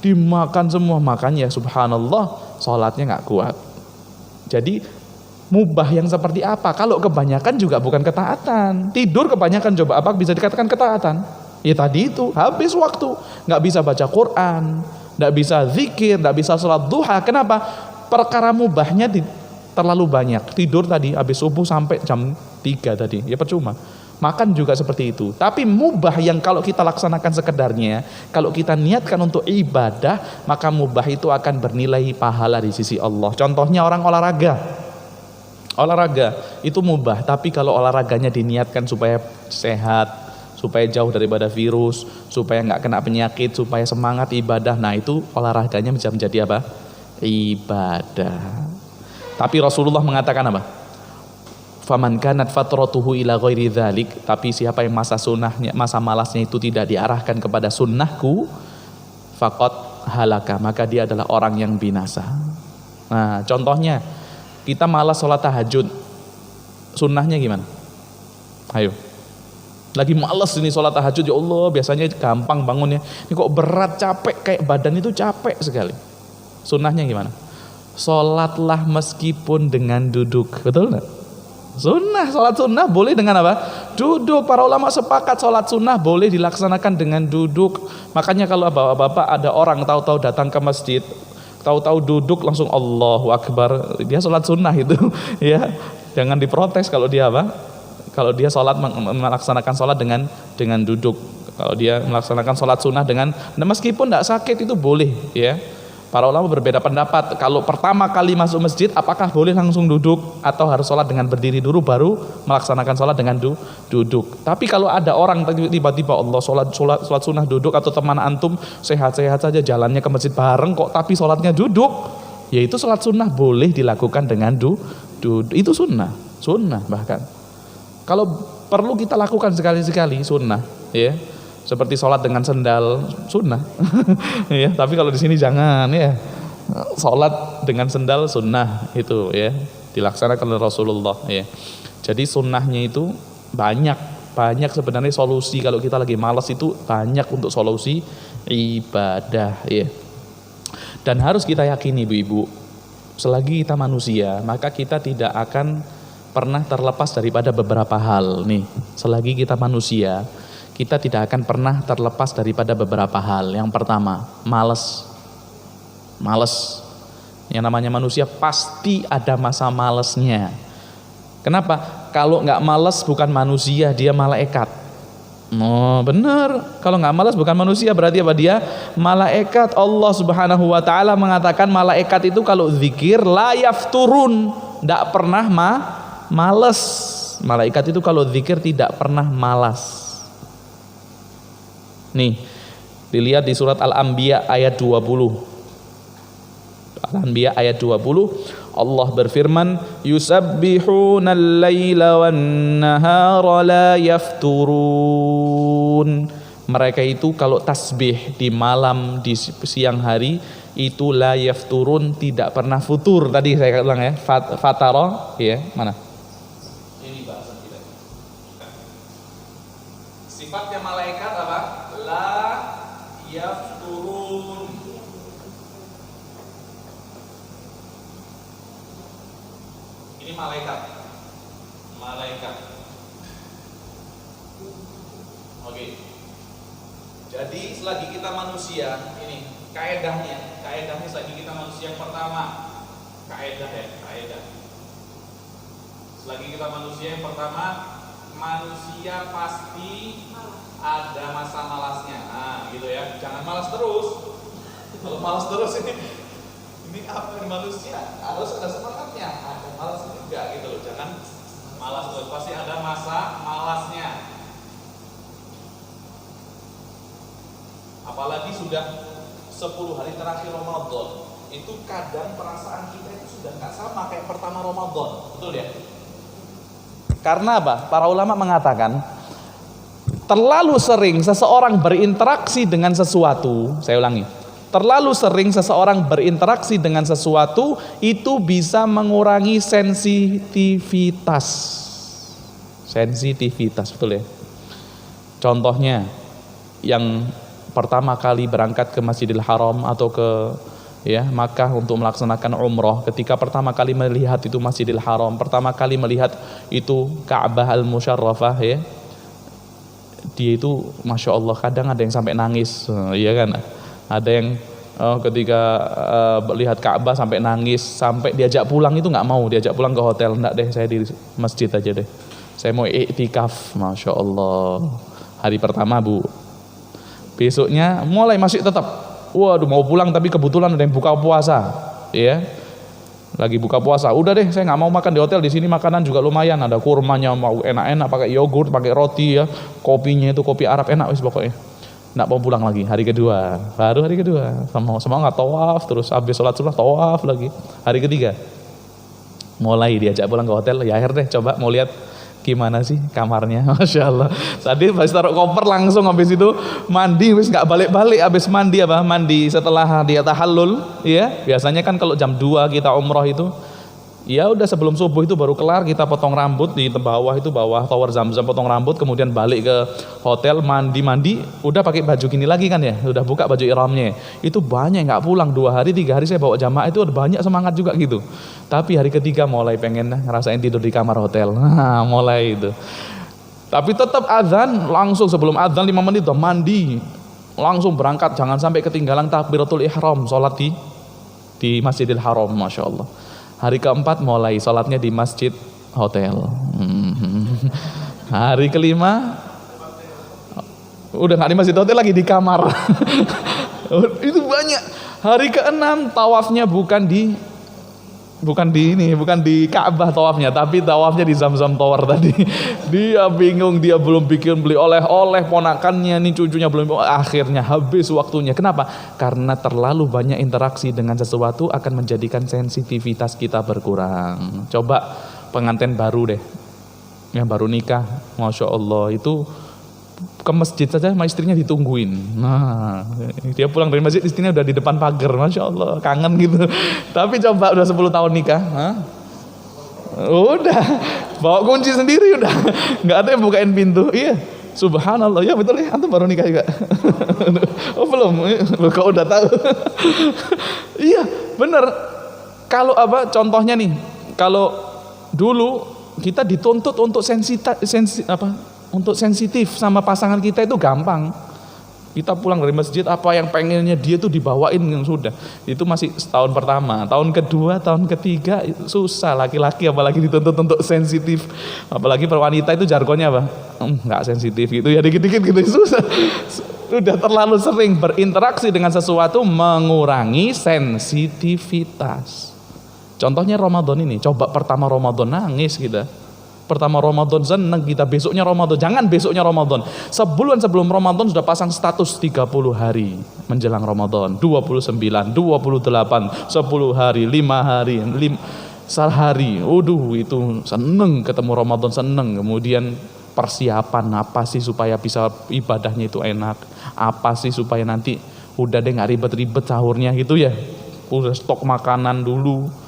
dimakan semua. Makanya subhanallah, sholatnya nggak kuat. Jadi mubah yang seperti apa? Kalau kebanyakan juga bukan ketaatan. Tidur kebanyakan, coba apa bisa dikatakan ketaatan? Ya tadi itu, habis waktu, nggak bisa baca Quran, nggak bisa zikir, nggak bisa sholat duha. Kenapa? Perkara mubahnya terlalu banyak. Tidur tadi habis subuh sampai jam 3 tadi, ya percuma. Makan juga seperti itu. Tapi mubah yang kalau kita laksanakan sekedarnya, kalau kita niatkan untuk ibadah, maka mubah itu akan bernilai pahala di sisi Allah. Contohnya orang olahraga itu mubah, tapi kalau olahraganya diniatkan supaya sehat, supaya jauh daripada virus, supaya nggak kena penyakit, supaya semangat ibadah, nah itu olahraganya bisa menjadi apa? Ibadah. Tapi Rasulullah mengatakan apa? Faman kanat fatratuhu ila ghairi dzalik, tapi siapa yang masa malasnya itu tidak diarahkan kepada sunnahku, faqad halaka, maka dia adalah orang yang binasa. Nah, contohnya kita malas sholat tahajud, sunnahnya gimana? Ayo, lagi malas ini sholat tahajud, ya Allah, biasanya gampang bangunnya, ini kok berat, capek, kayak badan itu capek sekali. Sunnahnya gimana? Sholatlah meskipun dengan duduk, betul nggak? Sunnah, sholat sunnah boleh dengan apa? Duduk. Para ulama sepakat sholat sunnah boleh dilaksanakan dengan duduk. Makanya kalau bapak-bapak ada orang tahu-tahu datang ke masjid, tahu-tahu duduk langsung Allahu Akbar, dia sholat sunnah itu, ya jangan diprotes kalau dia apa? Kalau dia sholat melaksanakan sholat dengan duduk. Kalau dia melaksanakan sholat sunnah dengan, meskipun tidak sakit itu boleh, ya. Para ulama berbeda pendapat. Kalau pertama kali masuk masjid, apakah boleh langsung duduk atau harus sholat dengan berdiri dulu baru melaksanakan sholat dengan duduk. Tapi kalau ada orang tiba-tiba Allah sholat sunnah duduk, atau teman antum sehat-sehat saja jalannya ke masjid bareng kok tapi sholatnya duduk, yaitu sholat sunnah boleh dilakukan dengan duduk. Itu sunnah bahkan. Kalau perlu kita lakukan sekali-sekali sunnah, ya. Seperti sholat dengan sendal sunnah, ya. Tapi kalau di sini jangan, ya. Sholat dengan sendal sunnah itu, ya, dilaksanakan oleh Rasulullah, ya. Jadi sunnahnya itu banyak sebenarnya solusi. Kalau kita lagi malas itu banyak untuk solusi ibadah, ya. Dan harus kita yakini, ibu-ibu, selagi kita manusia, maka kita tidak akan pernah terlepas daripada beberapa hal nih. Selagi kita manusia, kita tidak akan pernah terlepas daripada beberapa hal. Yang pertama, malas. Yang namanya manusia pasti ada masa malesnya. Kenapa? Kalau nggak malas bukan manusia, dia malaikat. Oh benar, kalau nggak malas bukan manusia, berarti apa dia? Malaikat. Allah Subhanahu wa ta'ala mengatakan malaikat itu kalau zikir la yafturun, tidak pernah malas. Malaikat itu kalau zikir tidak pernah malas. Nih, dilihat di surat Al-Anbiya ayat 20. Al-Anbiya ayat 20, Allah berfirman, yusabbihuna al-laila wan-nahara la yafturun. Mereka itu kalau tasbih di malam, di siang hari itu la yafturun, tidak pernah futur. Tadi saya ulang ya, fatara, ya, mana? Ini bahasan kita. Sifatnya malaikat apa? La yafturun. Ini malaikat. Oke. Jadi selagi kita manusia, ini kaedahnya selagi kita manusia yang pertama. Kaedah. Selagi kita manusia yang pertama, manusia pasti ada masa malasnya. Nah, gitu ya. Jangan malas terus. Kalau malas terus ini apa ini manusia? Harus ada semangatnya. Ada malas juga gitu loh. Jangan malas terus. Pasti ada masa malasnya. Apalagi sudah 10 hari terakhir Ramadan, itu kadang perasaan kita itu sudah nggak sama kayak pertama Ramadan, betul ya? Karena apa? Para ulama mengatakan terlalu sering seseorang berinteraksi dengan sesuatu, saya ulangi, terlalu sering seseorang berinteraksi dengan sesuatu itu bisa mengurangi sensitivitas, betul ya? Contohnya yang pertama kali berangkat ke Masjidil Haram atau ke Makkah untuk melaksanakan umroh, ketika pertama kali melihat itu Masjidil Haram, pertama kali melihat itu Ka'bah al-Musyarrafah, ya, dia itu Masya Allah kadang ada yang sampai nangis, iya kan? Ada yang ketika lihat Ka'bah sampai nangis, sampai diajak pulang itu nggak mau, diajak pulang ke hotel, enggak deh, saya di masjid aja deh, saya mau iktikaf. Masya Allah, hari pertama Bu, besoknya mulai masih tetap, waduh mau pulang tapi kebetulan ada yang buka puasa, ya, lagi buka puasa, udah deh saya nggak mau makan di hotel, di sini makanan juga lumayan, ada kurmanya, mau enak-enak, pakai yogurt, pakai roti, ya, kopinya itu kopi Arab enak, wis pokoknya, nggak mau pulang lagi. Hari kedua, baru hari kedua, sama nggak tawaf, terus habis sholat sunnah tawaf lagi. Hari ketiga, mulai diajak pulang ke hotel, ya akhir deh coba mau lihat gimana sih kamarnya. Masya Allah, tadi pas taruh koper langsung habis itu mandi, wis nggak balik-balik, habis mandi setelah dia tahallul, ya, biasanya kan kalau jam 2 kita umroh itu, ya udah sebelum subuh itu baru kelar, kita potong rambut di bawah tower Zamzam, potong rambut, kemudian balik ke hotel, mandi, udah pakai baju gini lagi kan ya, udah buka baju ihramnya, itu banyak nggak pulang, 2 hari 3 hari saya bawa jamaah itu, ada banyak semangat juga gitu. Tapi hari ketiga mulai pengen ngerasain tidur di kamar hotel, mulai itu. Tapi tetap azan, langsung sebelum azan 5 menit udah mandi, langsung berangkat, jangan sampai ketinggalan takbiratul ihram, sholat di Masjidil Haram. Masya Allah. Hari keempat mulai sholatnya di masjid hotel. Hari kelima udah nggak di masjid hotel lagi, di kamar. Itu banyak. Hari keenam tawafnya bukan di Ka'bah tawafnya, tapi tawafnya di Zamzam Tower tadi. Dia bingung, dia belum beli oleh-oleh, ponakannya nih, cucunya belum, akhirnya habis waktunya. Kenapa? Karena terlalu banyak interaksi dengan sesuatu akan menjadikan sensitivitas kita berkurang. Coba pengantin baru deh, yang baru nikah, Masya Allah, itu ke masjid saja sama istrinya ditungguin. Nah, dia pulang dari masjid, istrinya udah di depan pagar. Masya Allah, kangen gitu. Tapi coba udah 10 tahun nikah, udah bawa kunci sendiri, udah nggak ada yang bukain pintu. Iya, subhanallah, ya betul ya, antum baru nikah juga. Oh belum, kau udah tahu. Iya bener. Kalau contohnya nih, kalau dulu kita dituntut untuk sensitif sama pasangan kita itu gampang. Kita pulang dari masjid, apa yang pengennya dia tuh dibawain yang sudah. Itu masih setahun pertama. Tahun kedua, tahun ketiga susah. Laki-laki apalagi dituntut untuk sensitif. Apalagi wanita itu jargonnya apa? Nggak sensitif gitu ya, dikit-dikit gitu susah. Sudah terlalu sering berinteraksi dengan sesuatu mengurangi sensitivitas. Contohnya Ramadan ini, coba pertama Ramadan nangis kita. Pertama Ramadan seneng kita, besoknya Ramadan, jangan besoknya Ramadan, sebulan sebelum Ramadan sudah pasang status 30 hari menjelang Ramadan, 29, 28, 10 hari, 5 hari, sehari. Waduh, itu seneng ketemu Ramadan, seneng. Kemudian persiapan apa sih supaya bisa ibadahnya itu enak, apa sih supaya nanti udah deh gak ribet-ribet sahurnya gitu ya, udah stok makanan dulu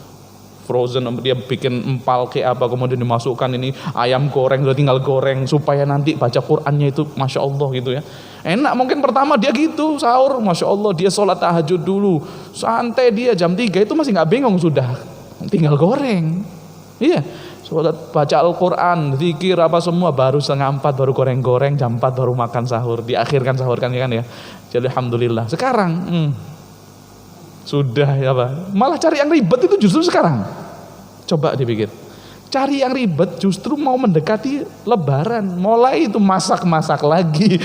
frozen, dia bikin empal kayak apa, kemudian dimasukkan ini ayam goreng, udah tinggal goreng supaya nanti baca Qur'annya itu Masya Allah gitu ya. Enak mungkin pertama dia gitu sahur, Masya Allah dia sholat tahajud dulu, santai dia jam 3 itu masih gak bingung, sudah tinggal goreng. Iya, sholat baca Al-Quran, zikir apa semua, baru setengah 4 baru goreng-goreng, jam 4 baru makan sahur, diakhirkan sahur kan ya. Jadi Alhamdulillah. Sekarang sudah ya Pak, malah cari yang ribet itu justru sekarang. Coba dipikir, cari yang ribet justru mau mendekati Lebaran, mulai itu masak-masak lagi.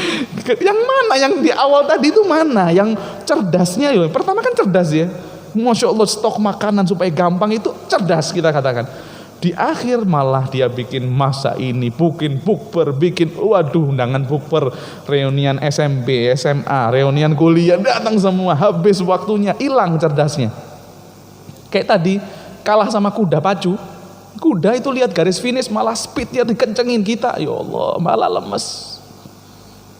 Yang mana yang di awal tadi itu mana? Yang cerdasnya ya, pertama kan cerdas ya, Masya Allah stok makanan supaya gampang, itu cerdas kita katakan. Di akhir malah dia bikin masa ini, bikin bukber, bikin waduh undangan bukber, reunian SMP, SMA, reunian kuliah, datang semua, habis waktunya, hilang cerdasnya. Kayak tadi kalah sama kuda pacu. Kuda itu lihat garis finish malah speednya dikencengin, kita ya Allah malah lemes.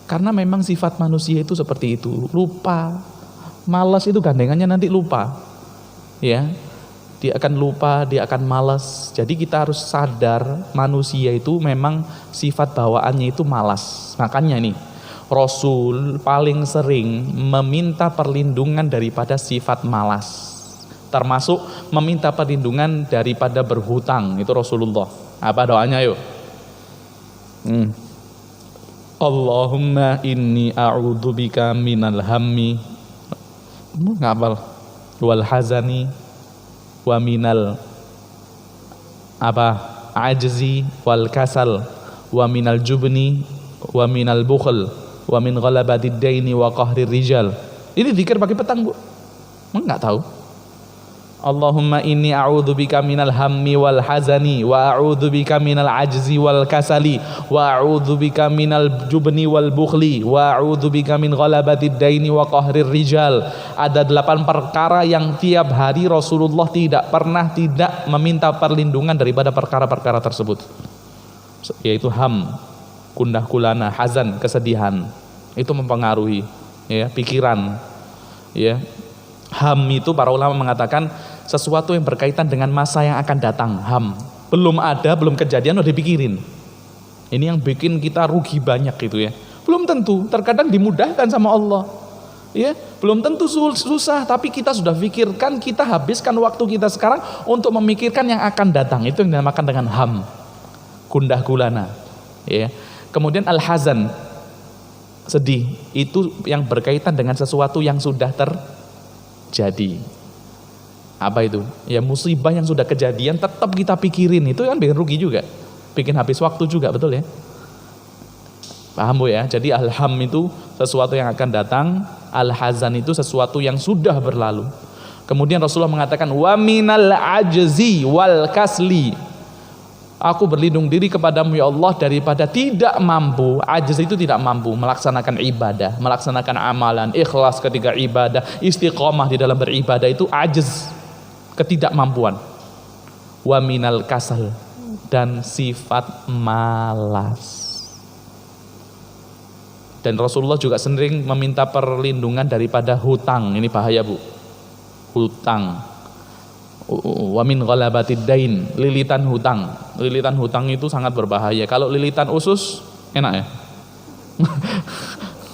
Karena memang sifat manusia itu seperti itu, lupa. Malas itu gandengannya nanti lupa. Ya. Dia akan lupa, dia akan malas. Jadi kita harus sadar manusia itu memang sifat bawaannya itu malas. Makanya nih Rasul paling sering meminta perlindungan daripada sifat malas. Termasuk meminta perlindungan daripada berhutang. Itu Rasulullah. Apa doanya yuk? Allahumma inni a'udzubika minal hammi. Ngapal? Wal hazani. Wa minal ajzi wal kasal wa minal jubni wa minal bukhl wa min ghalabatid daini wa qahrir rijal. Ini zikir pagi petang Bu? Enggak tahu. Allahumma inni a'udzubika minal hammi wal hazani wa a'udzubika minal ajzi wal kasali wa a'udzubika minal jubni wal bukhli wa a'udzubika min ghalabatid daini wa qahrir rijal. Ada 8 perkara yang tiap hari Rasulullah tidak pernah tidak meminta perlindungan daripada perkara-perkara tersebut, yaitu ham, gundah gulana, hazan, kesedihan. Itu mempengaruhi ya pikiran ya. Ham itu para ulama mengatakan sesuatu yang berkaitan dengan masa yang akan datang. Ham belum ada, belum kejadian udah dipikirin. Ini yang bikin kita rugi banyak gitu ya. Belum tentu, terkadang dimudahkan sama Allah ya, belum tentu susah, tapi kita sudah pikirkan, kita habiskan waktu kita sekarang untuk memikirkan yang akan datang. Itu yang dinamakan dengan ham, gundah gulana ya. Kemudian al-hazan, sedih, itu yang berkaitan dengan sesuatu yang sudah terjadi. Apa itu? Ya musibah yang sudah kejadian tetap kita pikirin, itu kan bikin rugi juga, bikin habis waktu juga, betul ya? Paham Bu ya? Jadi al-ham itu sesuatu yang akan datang, al-hazan itu sesuatu yang sudah berlalu. Kemudian Rasulullah mengatakan wa minal ajzi wal kasli. Aku berlindung diri kepadamu ya Allah daripada tidak mampu. Ajz itu tidak mampu melaksanakan ibadah, melaksanakan amalan, ikhlas ketika ibadah, istiqomah di dalam beribadah, itu ajz, ketidakmampuan. Wa minal kasal, dan sifat malas. Dan Rasulullah juga sering meminta perlindungan daripada hutang. Ini bahaya Bu, hutang. Wa min ghalabatid dain, lilitan hutang. Lilitan hutang itu sangat berbahaya. Kalau lilitan usus enak ya.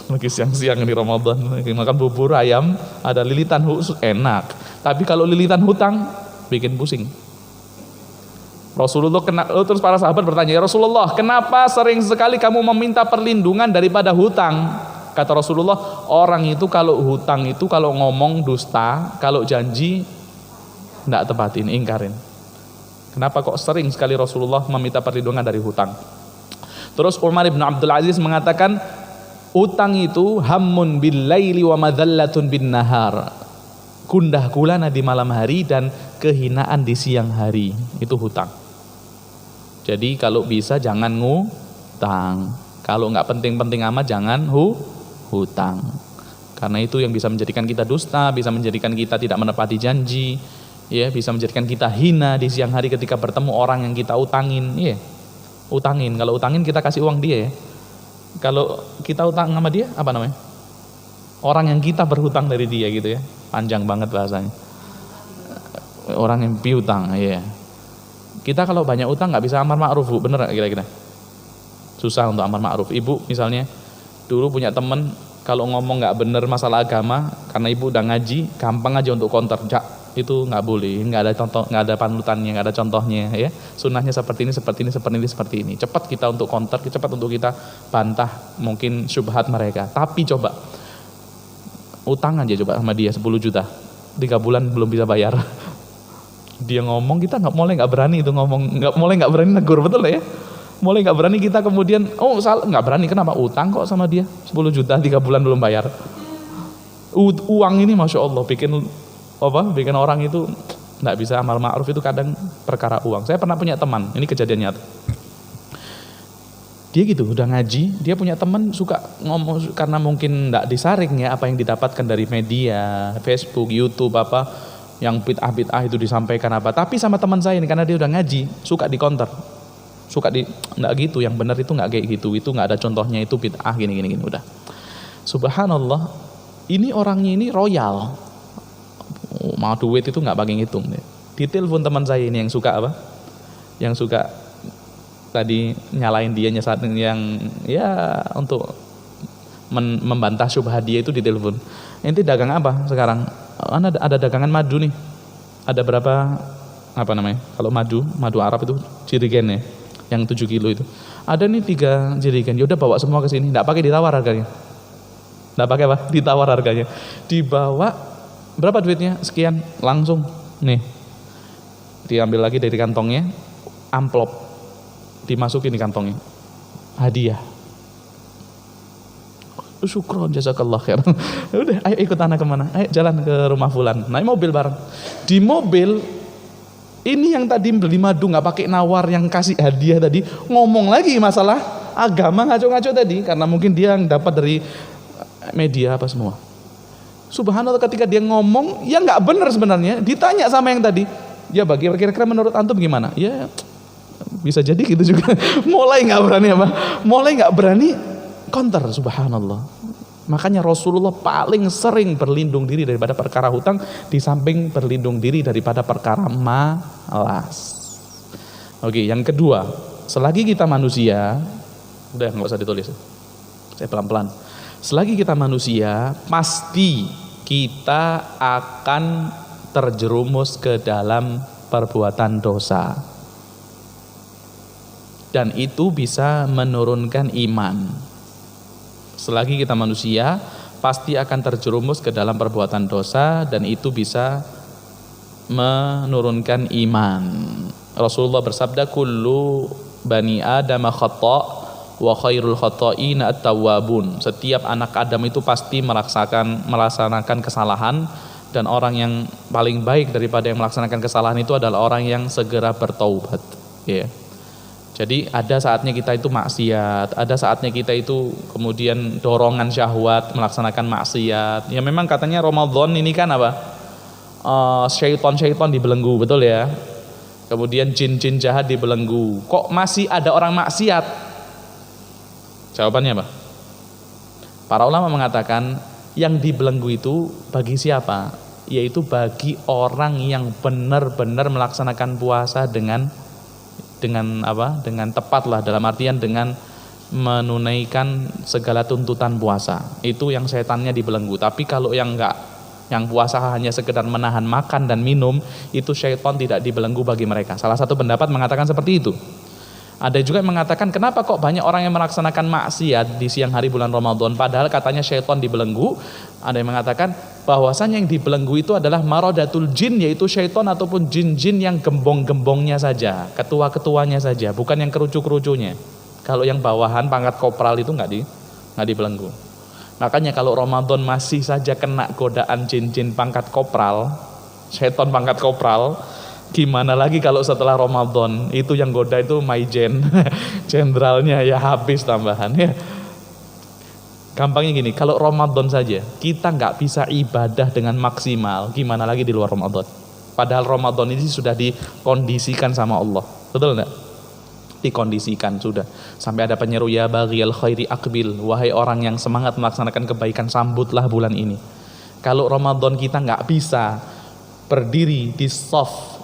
Lagi siang-siang di Ramadan makan bubur ayam, ada lilitan usus enak. Tapi kalau lilitan hutang bikin pusing. Rasulullah terus para sahabat bertanya, ya Rasulullah, kenapa sering sekali kamu meminta perlindungan daripada hutang? Kata Rasulullah, orang itu kalau hutang itu kalau ngomong dusta, kalau janji tidak tepatin, ingkarin. Kenapa kok sering sekali Rasulullah meminta perlindungan dari hutang? Terus Umar bin Abdul Aziz mengatakan, utang itu hammun bil laili wa madhallatun bin nahar. Gundah gulana di malam hari dan kehinaan di siang hari. Itu hutang. Jadi kalau bisa jangan ngutang. Kalau nggak penting-penting amat jangan hutang. Karena itu yang bisa menjadikan kita dusta, bisa menjadikan kita tidak menepati janji, ya, bisa menjadikan kita hina di siang hari ketika bertemu orang yang kita utangin, ya. Utangin, kalau utangin kita kasih uang dia, ya. Kalau kita utang sama dia, apa namanya? Orang yang kita berhutang dari dia gitu ya. Panjang banget bahasanya. Orang yang piutang, ya. Kita kalau banyak utang nggak bisa amar ma'ruf, Bu, bener nggak kira-kira? Susah untuk amar ma'ruf. Ibu misalnya dulu punya temen kalau ngomong nggak bener masalah agama, karena ibu udah ngaji, gampang aja untuk counter. Itu nggak boleh, nggak ada contoh, nggak ada panutannya, nggak ada contohnya, ya. Sunnahnya seperti ini, seperti ini, seperti ini, seperti ini. Cepat kita untuk counter, cepat untuk kita bantah mungkin syubhat mereka. Tapi coba utang aja coba sama dia 10 juta, 3 bulan belum bisa bayar. Dia ngomong, kita nggak berani itu ngomong, nggak berani negur, betul ya? Mulai nggak berani kita kemudian, oh salah, nggak berani, kenapa? Utang kok sama dia 10 juta 3 bulan belum bayar. Uang ini Masya Allah bikin orang itu nggak bisa amal ma'ruf, itu kadang perkara uang. Saya pernah punya teman, ini kejadian nyata. Dia gitu udah ngaji, dia punya teman suka ngomong, karena mungkin nggak disaring ya apa yang didapatkan dari media, Facebook, YouTube, apa yang bid'ah itu disampaikan apa. Tapi sama teman saya ini karena dia udah ngaji, suka di counter. Nggak gitu, yang benar itu nggak kayak gitu, itu nggak ada contohnya, itu bid'ah gini udah. Subhanallah, ini orangnya ini royal, mau duit itu nggak pakai ngitung. Ditelepon teman saya ini yang suka apa, yang suka tadi nyalain dia, yang ya untuk membantah syubhat dia, itu ditelepon. Ente dagang apa sekarang? Ada dagangan madu nih, ada berapa apa namanya, kalau madu Arab itu jirigen ya, yang 7 kilo itu. Ada nih 3 jerigen, ya udah bawa semua ke sini, enggak pakai ditawar harganya. Enggak pakai apa? Ditawar harganya. Dibawa, berapa duitnya? Sekian, langsung. Nih. Diambil lagi dari kantongnya, amplop. Dimasukin di kantongnya. Hadiah. Syukron jazakallah khair. Udah, ayo ikut anak kemana? Ayo jalan ke rumah fulan. Naik mobil bareng. Di mobil ini yang tadi beli madu nggak pakai nawar, yang kasih hadiah tadi ngomong lagi masalah agama ngaco-ngaco tadi, karena mungkin dia yang dapat dari media apa semua. Subhanallah, ketika dia ngomong ya nggak benar sebenarnya, ditanya sama yang tadi, ya bagi kira-kira menurut antum gimana? Ya bisa jadi gitu juga. Mulai nggak berani counter. Subhanallah. Makanya Rasulullah paling sering berlindung diri daripada perkara hutang, di samping berlindung diri daripada perkara malas. Oke, yang kedua, selagi kita manusia, udah nggak usah ditulis, saya pelan-pelan. Selagi kita manusia, pasti kita akan terjerumus ke dalam perbuatan dosa, dan itu bisa menurunkan iman. Selagi kita manusia, pasti akan terjerumus ke dalam perbuatan dosa, dan itu bisa menurunkan iman. Rasulullah bersabda, kullu bani Adam khata' wa khairul khata'ina at-tawwabun. Setiap anak Adam itu pasti melaksanakan kesalahan, dan orang yang paling baik daripada yang melaksanakan kesalahan itu adalah orang yang segera bertaubat. Ya. Jadi ada saatnya kita itu maksiat, ada saatnya kita itu kemudian dorongan syahwat melaksanakan maksiat. Ya memang katanya Ramadan ini kan apa? Syaitan dibelenggu, betul ya? Kemudian jin-jin jahat dibelenggu. Kok masih ada orang maksiat? Jawabannya apa? Para ulama mengatakan yang dibelenggu itu bagi siapa? Yaitu bagi orang yang benar-benar melaksanakan puasa dengan apa? Dengan tepat lah, dalam artian dengan menunaikan segala tuntutan puasa. Itu yang setannya dibelenggu. Tapi kalau yang enggak, yang puasa hanya sekedar menahan makan dan minum, itu syaitan tidak dibelenggu bagi mereka. Salah satu pendapat mengatakan seperti itu. Ada juga yang mengatakan kenapa kok banyak orang yang melaksanakan maksiat di siang hari bulan Ramadan padahal katanya syaitan dibelenggu. Ada yang mengatakan bahwasanya yang dibelenggu itu adalah maradatul jin, yaitu syaitan ataupun jin-jin yang gembong-gembongnya saja, ketua-ketuanya saja, bukan yang kerucu-kerucunya. Kalau yang bawahan pangkat kopral itu nggak dibelenggu. Makanya kalau Ramadan masih saja kena godaan jin-jin pangkat kopral, syaitan pangkat kopral, gimana lagi kalau setelah Ramadan itu yang goda itu maijen jenderalnya ya habis tambahan ya. Gampangnya gini, kalau Ramadan saja kita nggak bisa ibadah dengan maksimal, gimana lagi di luar Ramadan? Padahal Ramadan ini sudah dikondisikan sama Allah, betul enggak? Dikondisikan sudah. Sampai ada penyeru ya baghiyal khairi aqbil, wahai orang yang semangat melaksanakan kebaikan sambutlah bulan ini. Kalau Ramadan kita nggak bisa berdiri di shaf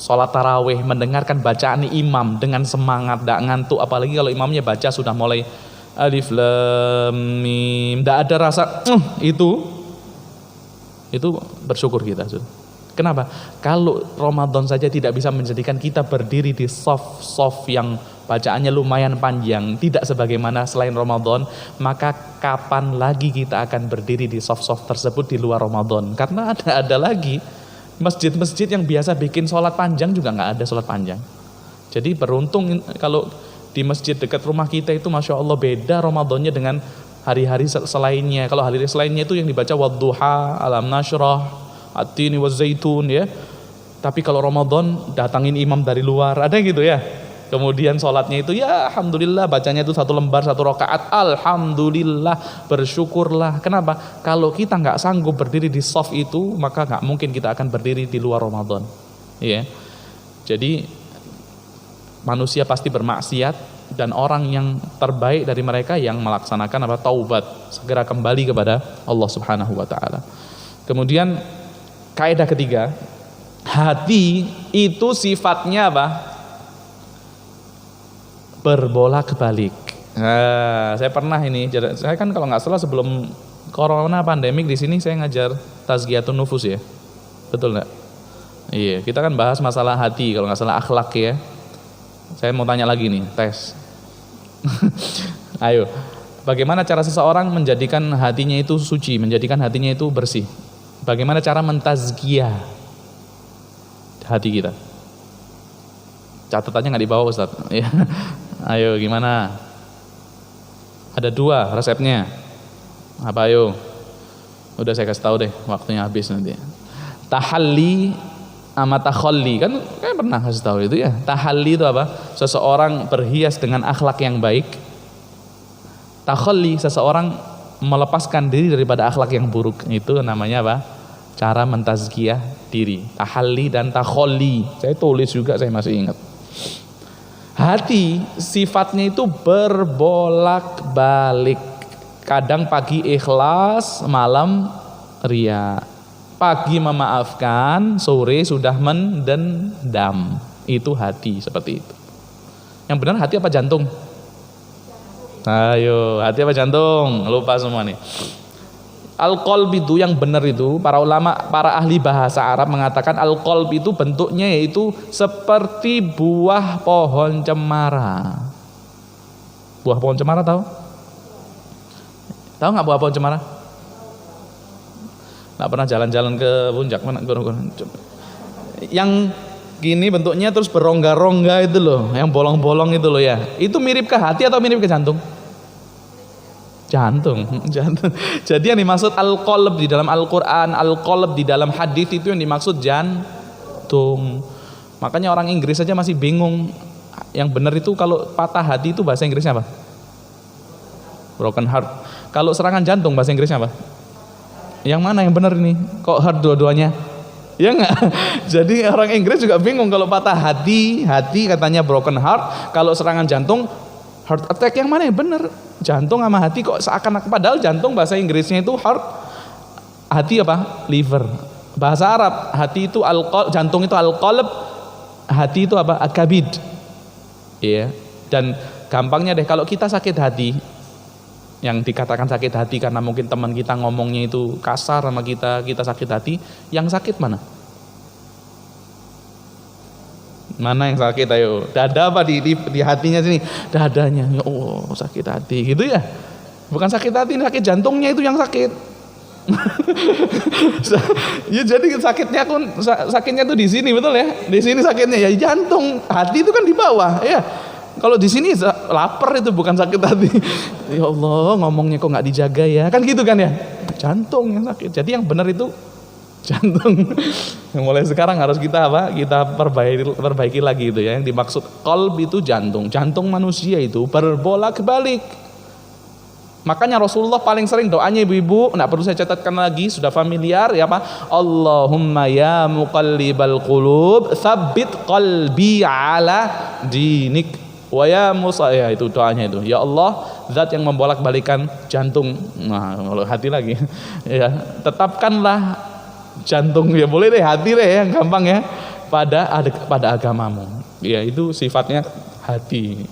sholat tarawih, mendengarkan bacaan imam dengan semangat, tidak ngantuk, apalagi kalau imamnya baca sudah mulai alif lam mim, tidak ada rasa itu bersyukur kita. Kenapa? Kalau Ramadan saja tidak bisa menjadikan kita berdiri di shaf yang bacaannya lumayan panjang, tidak sebagaimana selain Ramadan, maka kapan lagi kita akan berdiri di shaf tersebut di luar Ramadan? Karena ada lagi masjid-masjid yang biasa bikin sholat panjang juga nggak ada sholat panjang. Jadi beruntung kalau di masjid dekat rumah kita itu Masya Allah beda Ramadannya dengan hari-hari selainnya. Kalau hari-hari selainnya itu yang dibaca wadduha, alam nashrah, at-tini waz-zaitun ya. Tapi kalau Ramadan datangin imam dari luar, ada gitu ya. Kemudian sholatnya itu ya alhamdulillah, bacanya itu 1 lembar 1 rakaat, alhamdulillah, bersyukurlah. Kenapa? Kalau kita nggak sanggup berdiri di shaf itu, maka nggak mungkin kita akan berdiri di luar Ramadan. Iya. Jadi manusia pasti bermaksiat, dan orang yang terbaik dari mereka yang melaksanakan taubat, segera kembali kepada Allah Subhanahu wa taala. Kemudian kaidah ketiga, hati itu sifatnya apa? Berbolak-balik. Nah, saya pernah saya kan kalau nggak salah sebelum corona pandemik di sini saya ngajar tazkiyatun nufus ya, betul nggak? Iya, kita kan bahas masalah hati kalau nggak salah, akhlak ya. Saya mau tanya lagi nih, tes. Ayo, bagaimana cara seseorang menjadikan hatinya itu suci, menjadikan hatinya itu bersih? Bagaimana cara mentazkiyah hati kita? Catatannya nggak dibawa Ustaz. Ya. Ayo gimana? Ada 2 resepnya. Apa ayo? Udah saya kasih tahu deh, waktunya habis nanti. Tahalli sama takhalli, kan pernah kasih tahu itu ya. Tahalli itu apa? Seseorang berhias dengan akhlak yang baik. Takhalli, seseorang melepaskan diri daripada akhlak yang buruk. Itu namanya apa? Cara mentazkiyah diri. Tahalli dan takhalli. Saya tulis juga, saya masih ingat. Hati sifatnya itu berbolak-balik. Kadang pagi ikhlas, malam riya. Pagi memaafkan, sore sudah mendendam. Itu hati seperti itu. Yang benar hati apa jantung? Ayo, hati apa jantung? Lupa semua nih. Al-qalb itu yang benar itu, para ulama, para ahli bahasa Arab mengatakan al-qalb itu bentuknya yaitu seperti buah pohon cemara. Buah pohon cemara tahu? Tahu nggak buah pohon cemara? Nggak pernah jalan-jalan ke puncak mana? Yang gini bentuknya terus berongga-rongga itu loh, yang bolong-bolong itu loh ya. Itu mirip ke hati atau mirip ke jantung? Jantung. Jadi yang dimaksud al-qalb di dalam Al-Quran, al-qalb di dalam hadis itu yang dimaksud jantung. Makanya orang Inggris saja masih bingung. Yang benar itu kalau patah hati itu bahasa Inggrisnya apa? Broken heart. Kalau serangan jantung bahasa Inggrisnya apa? Yang mana yang benar ini? Kok heart dua-duanya? Ya enggak? Jadi orang Inggris juga bingung kalau patah hati katanya broken heart. Kalau serangan jantung heart attack, yang mana yang benar? Jantung sama hati kok seakan-akan, padahal jantung bahasa Inggrisnya itu heart, hati apa? Liver. Bahasa Arab hati itu jantung itu al-qalb, hati itu apa? Akabid. Iya. Dan gampangnya deh, kalau kita sakit hati, yang dikatakan sakit hati karena mungkin teman kita ngomongnya itu kasar sama kita sakit hati, yang sakit mana? Mana yang sakit ayo? Dada apa di hatinya sini? Dadanya. Ya Allah, sakit hati gitu ya. Bukan sakit hati, sakit jantungnya itu yang sakit. Ya jadi sakitnya tuh di sini, betul ya? Di sini sakitnya ya jantung, hati itu kan di bawah, ya. Kalau di sini lapar itu bukan sakit hati. Ya Allah, ngomongnya kok nggak dijaga ya? Kan gitu kan ya? Jantung yang sakit. Jadi yang benar itu jantung. Mulai sekarang harus kita Kita perbaiki lagi itu ya. Yang dimaksud qalb itu jantung. Jantung manusia itu berbolak-balik. Makanya Rasulullah paling sering doanya ibu-ibu, nggak perlu saya catatkan lagi, sudah familiar ya Pak. Allahumma ya muqallibal qulub, tsabbit qalbi ala dinik. Wa ya Musa, ya itu doanya itu. Ya Allah, zat yang membolak-balikan jantung. Nah, kalau hati lagi. Ya, tetapkanlah jantung, ya boleh deh hati deh yang gampang ya, pada agamamu. Ya itu sifatnya hati.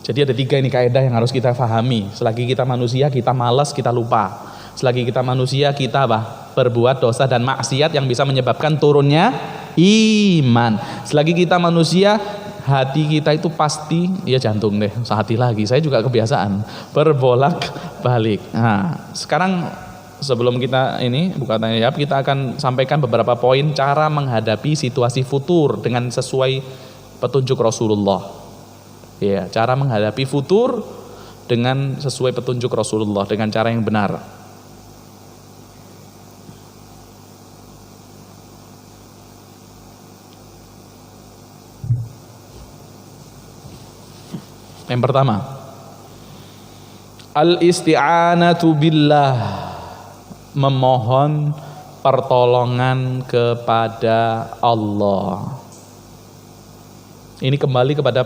Jadi ada 3 ini kaidah yang harus kita pahami. Selagi kita manusia, kita malas, kita lupa. Selagi kita manusia, kita berbuat dosa dan maksiat yang bisa menyebabkan turunnya iman. Selagi kita manusia, hati kita itu pasti, ya jantung deh, hati lagi. Saya juga kebiasaan berbolak-balik. Nah, sekarang sebelum kita ini buka tanya jawab, kita akan sampaikan beberapa poin cara menghadapi situasi futur dengan sesuai petunjuk Rasulullah. Ya, cara menghadapi futur dengan sesuai petunjuk Rasulullah dengan cara yang benar. Yang pertama, al-isti'anatu billah, memohon pertolongan kepada Allah. Ini kembali kepada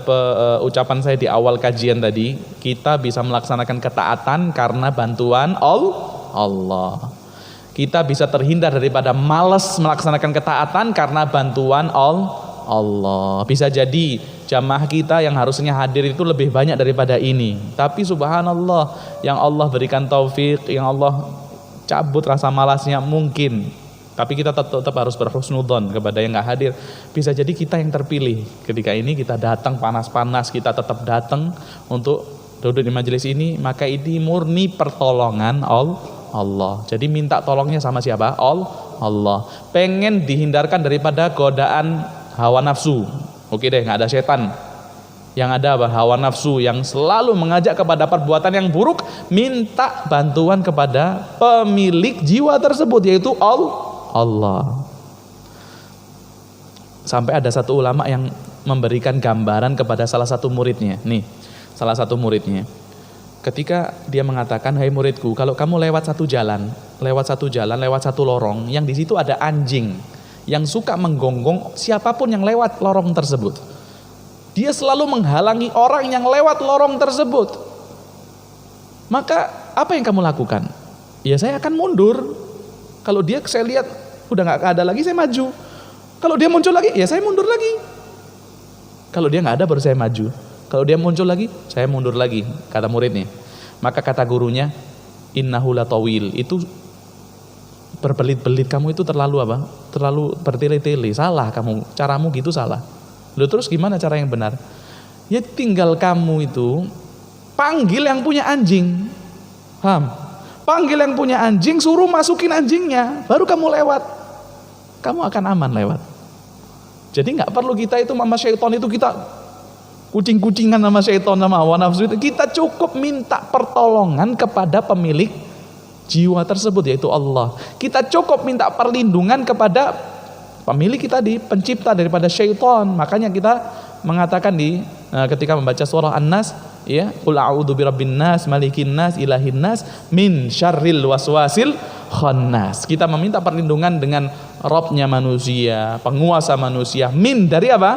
ucapan saya di awal kajian tadi, kita bisa melaksanakan ketaatan karena bantuan Allah. Kita bisa terhindar daripada malas melaksanakan ketaatan karena bantuan Allah. Bisa jadi jamaah kita yang harusnya hadir itu lebih banyak daripada ini, tapi subhanallah, yang Allah berikan taufik, yang Allah cabut rasa malasnya mungkin. Tapi kita tetap harus berhusnudzon kepada yang nggak hadir. Bisa jadi kita yang terpilih. Ketika ini kita datang panas-panas, kita tetap datang untuk duduk di majelis ini, maka ini murni pertolongan Allah. Jadi minta tolongnya sama siapa? Allah. Pengen dihindarkan daripada godaan hawa nafsu. Oke deh, nggak ada setan. Yang ada hawa nafsu yang selalu mengajak kepada perbuatan yang buruk. Minta bantuan kepada pemilik jiwa tersebut, yaitu Allah. Sampai ada satu ulama yang memberikan gambaran kepada salah satu muridnya. Nih, salah satu muridnya. Ketika dia mengatakan, "Hai muridku, kalau kamu lewat satu jalan, lewat satu lorong, yang di situ ada anjing yang suka menggonggong siapapun yang lewat lorong tersebut. Dia selalu menghalangi orang yang lewat lorong tersebut. Maka apa yang kamu lakukan?" "Ya saya akan mundur. Kalau dia saya lihat udah nggak ada lagi, saya maju. Kalau dia muncul lagi, ya saya mundur lagi. Kalau dia nggak ada, baru saya maju. Kalau dia muncul lagi, saya mundur lagi," kata muridnya. Maka kata gurunya, "Innahu latawil." Itu berbelit-belit kamu itu terlalu terlalu bertele-tele. Salah kamu, caramu gitu salah. Loh, terus gimana cara yang benar? Ya tinggal kamu itu panggil yang punya anjing. Panggil yang punya anjing, suruh masukin anjingnya, baru kamu lewat. Kamu akan aman lewat. Jadi nggak perlu kita itu sama syaitan itu kita kucing-kucingan sama syaitan sama hawa nafsu itu. Kita cukup minta pertolongan kepada pemilik jiwa tersebut, yaitu Allah. Kita cukup minta perlindungan kepada pemilik kita, di pencipta daripada syaitan. Makanya kita mengatakan ketika membaca surah An-Nas, ya, qul a'udzu birabbin nas, malikin nas, ilahin nas, min syarril waswasil khannas. Kita meminta perlindungan dengan Robnya manusia, penguasa manusia, min dari apa?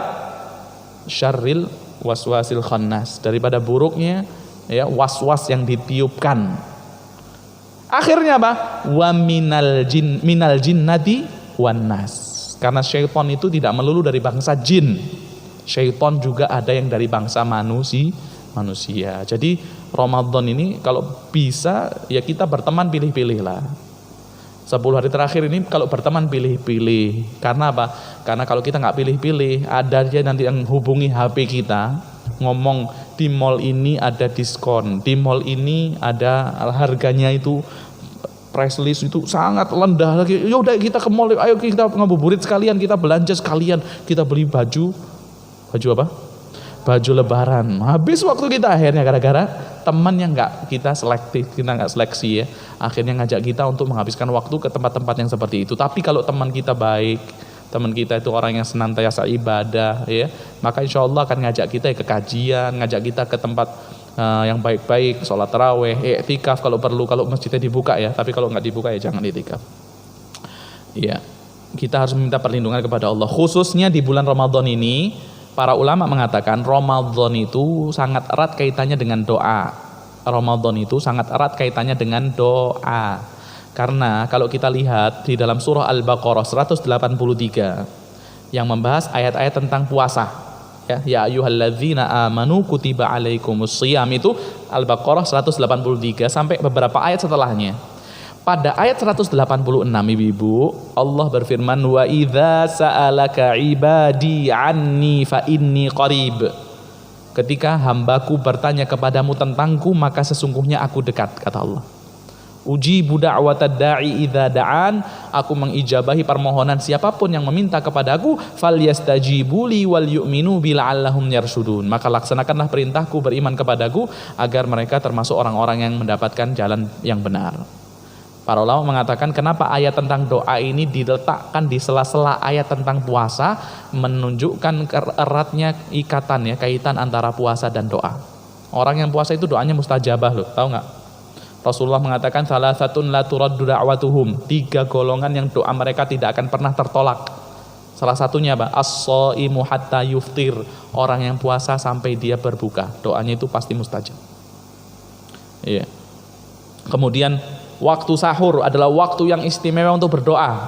Syarril waswasil khannas, daripada buruknya ya was-was yang ditiupkan. Akhirnya apa? Wa minal jinnati wan nas. Karena syaitan itu tidak melulu dari bangsa jin. Syaitan juga ada yang dari bangsa manusia. Jadi Ramadan ini kalau bisa ya kita berteman pilih-pilih lah. 10 hari terakhir ini kalau berteman pilih-pilih. Karena apa? Karena kalau kita nggak pilih-pilih, ada aja nanti yang hubungi HP kita, ngomong di mall ini ada diskon, di mall ini ada harganya itu price list itu sangat rendah lagi. Yaudah kita ke mall, ayo kita ngabuburit sekalian, kita belanja sekalian, kita beli baju apa? Baju lebaran. Habis waktu kita akhirnya gara-gara teman yang nggak kita selektif, kita nggak seleksi ya, akhirnya ngajak kita untuk menghabiskan waktu ke tempat-tempat yang seperti itu. Tapi kalau teman kita baik, teman kita itu orang yang senantiasa ibadah ya, maka insya Allah akan ngajak kita ke kajian, ngajak kita ke tempat yang baik-baik, sholat taraweh, i'tikaf kalau perlu, kalau masjidnya dibuka ya. Tapi kalau nggak dibuka ya jangan i'tikaf. Iya, kita harus meminta perlindungan kepada Allah, khususnya di bulan Ramadan ini. Para ulama mengatakan Ramadan itu sangat erat kaitannya dengan doa. Ramadan itu sangat erat kaitannya dengan doa. Karena kalau kita lihat di dalam surah Al-Baqarah 183 yang membahas ayat-ayat tentang puasa. Ya ayyuhalladzina amanu kutiba alaikumus shiyam, itu Al-Baqarah 183 sampai beberapa ayat setelahnya. Pada ayat 186 ibu-ibu, Allah berfirman, wa idza sa'alaka ibadi anni fa inni qarib. Ketika hambaku bertanya kepadamu tentangku, maka sesungguhnya aku dekat, kata Allah. Ujibu da'watad da'i idza da'an, aku mengijabahi permohonan siapapun yang meminta kepadaku, falyastajibu li wal yu'minu bila'allahum yarshudun. Maka laksanakanlah perintahku, beriman kepadaku agar mereka termasuk orang-orang yang mendapatkan jalan yang benar. Para ulama mengatakan kenapa ayat tentang doa ini diletakkan di sela-sela ayat tentang puasa, menunjukkan eratnya ikatan ya, kaitan antara puasa dan doa. Orang yang puasa itu doanya mustajabah loh, tahu nggak? Rasulullah mengatakan salasatun la turaddu da'watuhum, 3 golongan yang doa mereka tidak akan pernah tertolak. Salah satunya apa? As-shaimu hatta yuftir, orang yang puasa sampai dia berbuka, doanya itu pasti mustajab. Iya. Kemudian waktu sahur adalah waktu yang istimewa untuk berdoa.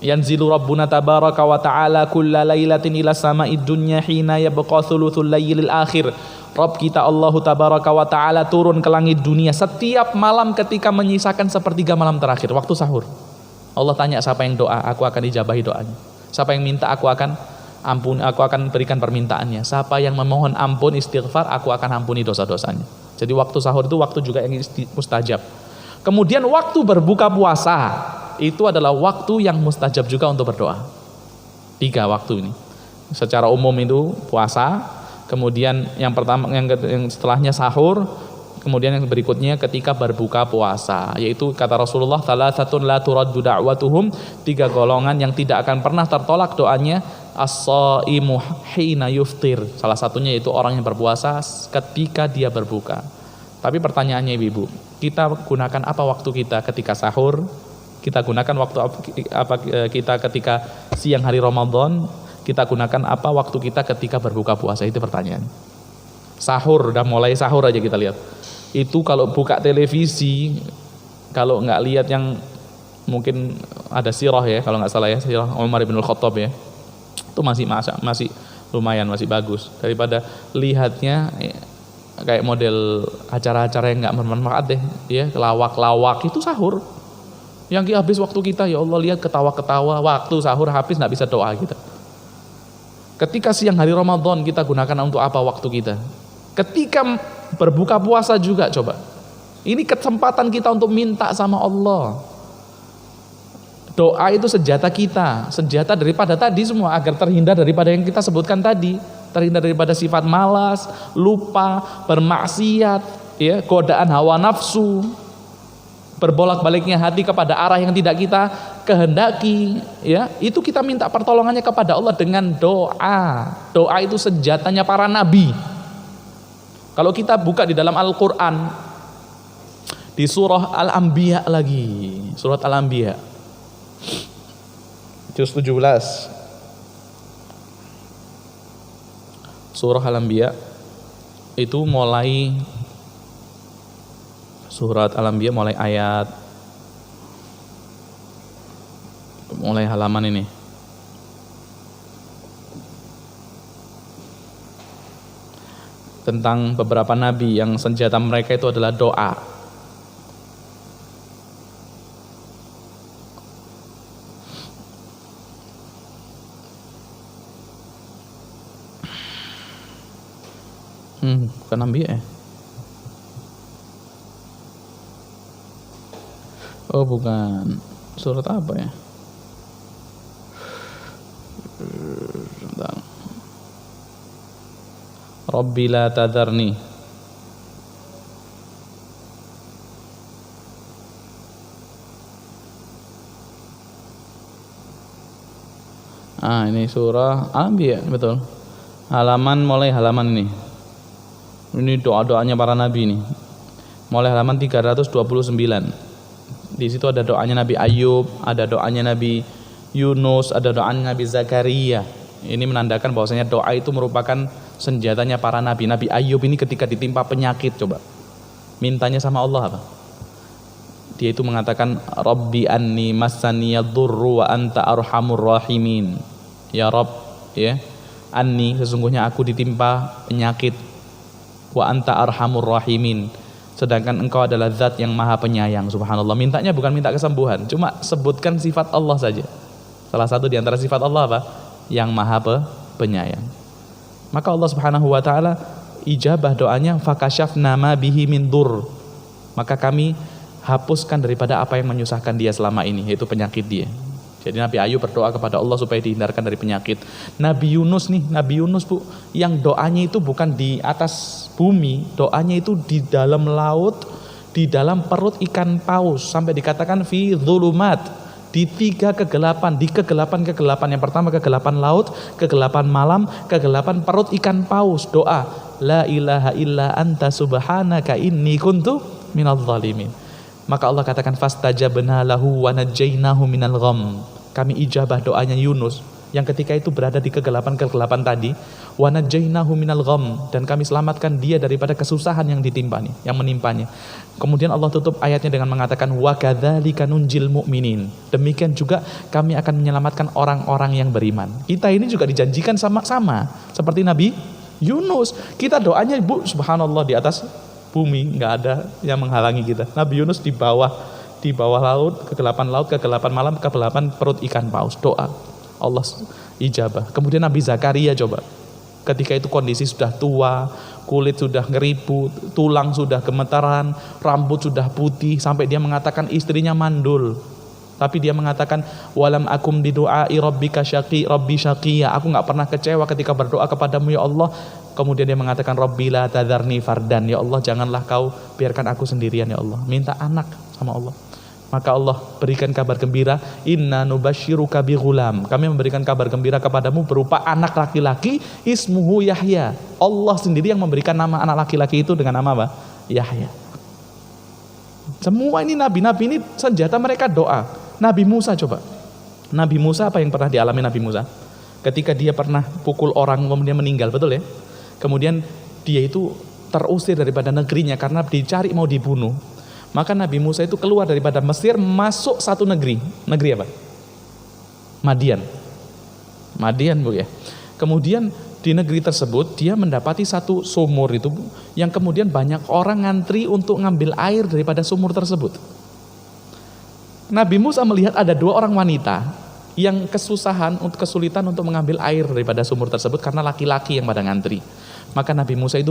Yanzilu Rabbuna tabaraka wa ta'ala kulla lailatin ila sama'id dunya hina yabqa thuluthul laylil akhir. Rabb kita Allah tabaraka wa ta'ala turun ke langit dunia setiap malam ketika menyisakan sepertiga malam terakhir, waktu sahur. Allah tanya siapa yang doa, aku akan ijabahi doanya. Siapa yang minta, aku akan ampun, aku akan berikan permintaannya. Siapa yang memohon ampun istighfar, aku akan ampuni dosa-dosanya. Jadi waktu sahur itu waktu juga yang mustajab. Kemudian waktu berbuka puasa itu adalah waktu yang mustajab juga untuk berdoa. 3 waktu ini. Secara umum itu puasa, kemudian yang pertama yang setelahnya sahur, kemudian yang berikutnya ketika berbuka puasa, yaitu kata Rasulullah salasatun la turaddu da'watuhum, 3 golongan yang tidak akan pernah tertolak doanya, as-shaimu hina yuftir. Salah satunya yaitu orang yang berpuasa ketika dia berbuka. Tapi pertanyaannya ibu, kita gunakan apa waktu kita ketika sahur? Kita gunakan waktu apa kita ketika siang hari Ramadan? Kita gunakan apa waktu kita ketika berbuka puasa? Itu pertanyaan. Sahur, udah mulai sahur aja kita lihat. Itu kalau buka televisi, kalau nggak lihat yang mungkin ada sirah ya, kalau nggak salah ya, sirah Umar bin Khattab ya, itu masih lumayan, masih bagus daripada lihatnya kayak model acara-acara yang nggak bermanfaat deh, ya lawak-lawak itu sahur. Yang habis waktu kita, ya Allah lihat ketawa-ketawa, waktu sahur habis nggak bisa doa kita. Ketika siang hari Ramadan kita gunakan untuk apa waktu kita? Ketika berbuka puasa juga coba. Ini kesempatan kita untuk minta sama Allah. Doa itu senjata kita, senjata daripada tadi semua agar terhindar daripada yang kita sebutkan tadi. Terhindar daripada sifat malas, lupa, bermaksiat, ya, godaan hawa nafsu, berbolak-baliknya hati kepada arah yang tidak kita kehendaki, ya. Itu kita minta pertolongannya kepada Allah dengan doa. Doa itu senjatanya para nabi. Kalau kita buka di dalam Al-Qur'an di surah Al-Anbiya lagi, surat Al-Anbiya juz 17. Surah Al-Anbiya itu mulai surat Al-Anbiya mulai halaman ini. Tentang beberapa nabi yang senjata mereka itu adalah doa. Bukan Anbiya ya? Oh bukan. Surat apa ya? Rabbi la tadharni. Ini surah Al-Anbiya, betul. Mulai halaman ini. Ini doa-doanya para nabi nih. Mulai halaman 329. Di situ ada doanya Nabi Ayub, ada doanya Nabi Yunus, ada doanya Nabi Zakaria. Ini menandakan bahwasanya doa itu merupakan senjatanya para nabi. Nabi Ayub ini ketika ditimpa penyakit, coba mintanya sama Allah apa? Dia itu mengatakan Rabbi anni massaniyadurru wa anta arhamur rahimin. Ya Rabb, ya, anni, sesungguhnya aku ditimpa penyakit, wa anta arhamur rahimin, sedangkan engkau adalah zat yang maha penyayang. Subhanallah, mintanya bukan minta kesembuhan, cuma sebutkan sifat Allah saja. Salah satu di antara sifat Allah apa? Yang maha penyayang. Maka Allah Subhanahu wa taala ijabah doanya, fakashafna ma bihi min dur, maka kami hapuskan daripada apa yang menyusahkan dia selama ini, yaitu penyakit dia. Jadi Nabi Ayub berdoa kepada Allah supaya dihindarkan dari penyakit. Nabi Yunus nih, Nabi Yunus bu, yang doanya itu bukan di atas bumi, doanya itu di dalam laut, di dalam perut ikan paus, sampai dikatakan fi dzulumat, di 3 kegelapan, di kegelapan. Yang pertama kegelapan laut, kegelapan malam, kegelapan perut ikan paus. Doa la ilaha illa anta subhanaka inni kuntu minadh dhalimin. Maka Allah katakan fastajabna lahu wa najainahu minal gham. Kami ijabah doanya Yunus yang ketika itu berada di kegelapan tadi, wa najainahu minal gham, dan kami selamatkan dia daripada kesusahan yang ditimpanya, yang menimpanya. Kemudian Allah tutup ayatnya dengan mengatakan wa kadzalika nunjil mu'minin. Demikian juga kami akan menyelamatkan orang-orang yang beriman. Kita ini juga dijanjikan sama-sama seperti Nabi Yunus. Kita doanya Bu, subhanallah, di atas bumi nggak ada yang menghalangi kita. Nabi Yunus di bawah laut, kegelapan malam, kegelapan perut ikan paus. Doa Allah ijabah. Kemudian Nabi Zakaria, coba ketika itu kondisi sudah tua, kulit sudah ngeribu, tulang sudah gemetaran, rambut sudah putih, sampai dia mengatakan istrinya mandul. Tapi dia mengatakan walam akum di du'ai rabbika rabbi syaqiyya. Aku nggak pernah kecewa ketika berdoa kepadamu ya Allah. Kemudian dia mengatakan Rabbi la tadharni fardan, ya Allah janganlah kau biarkan aku sendirian ya Allah. Minta anak sama Allah. Maka Allah berikan kabar gembira, inna nubasyiruka bi ghulam. Kami memberikan kabar gembira kepadamu berupa anak laki-laki, ismuhu Yahya. Allah sendiri yang memberikan nama anak laki-laki itu dengan nama apa? Yahya. Semua ini nabi-nabi ini senjata mereka doa. Nabi Musa, coba. Nabi Musa, apa yang pernah dialami Nabi Musa? Ketika dia pernah pukul orang kemudian meninggal, betul ya? Kemudian dia itu terusir daripada negerinya karena dicari mau dibunuh. Maka Nabi Musa itu keluar daripada Mesir, masuk satu negeri. Negeri apa? Madian Bu ya. Kemudian di negeri tersebut dia mendapati satu sumur itu yang kemudian banyak orang ngantri untuk ngambil air daripada sumur tersebut. Nabi Musa melihat ada 2 orang wanita yang kesulitan untuk mengambil air daripada sumur tersebut karena laki-laki yang pada ngantri. Maka Nabi Musa itu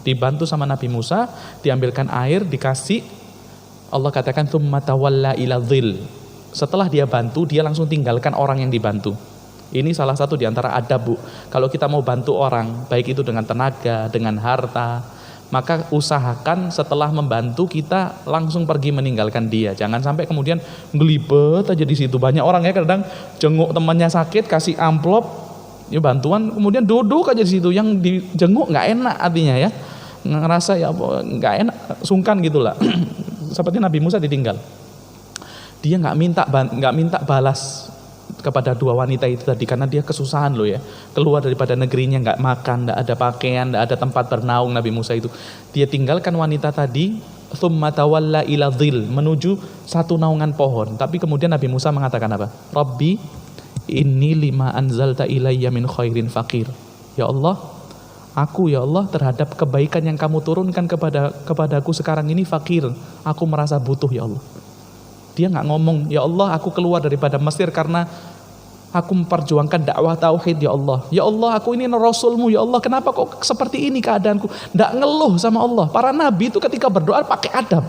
dibantu sama Nabi Musa, diambilkan air, dikasih. Allah katakan tsumma tawalla ila dhil. Setelah dia bantu, dia langsung tinggalkan orang yang dibantu. Ini salah satu di antara adab, Bu. Kalau kita mau bantu orang, baik itu dengan tenaga, dengan harta, maka usahakan setelah membantu kita langsung pergi meninggalkan dia. Jangan sampai kemudian ngelibet aja di situ. Banyak orang ya kadang jenguk temannya sakit, kasih amplop, ya bantuan, kemudian duduk aja di situ. Yang dijenguk nggak enak artinya ya, ngerasa ya nggak enak, sungkan gitulah. Seperti Nabi Musa ditinggal. Dia nggak minta balas kepada 2 wanita itu tadi karena dia kesusahan loh ya, keluar daripada negerinya, nggak makan, nggak ada pakaian, nggak ada tempat bernaung. Nabi Musa itu dia tinggalkan wanita tadi, tsumma tawalla ila dhil, menuju satu naungan pohon. Tapi kemudian Nabi Musa mengatakan apa? Rabbi inni lima anzalta ilayya min khairin faqir. Ya Allah, aku ya Allah terhadap kebaikan yang kamu turunkan kepadaku sekarang ini fakir, aku merasa butuh ya Allah. Dia nggak ngomong, ya Allah aku keluar daripada Mesir karena Aku memperjuangkan dakwah tauhid ya Allah. Ya Allah, aku ini Rasulmu ya Allah. Kenapa kok seperti ini keadaanku? Tidak ngeluh sama Allah. Para nabi itu ketika berdoa pakai adab,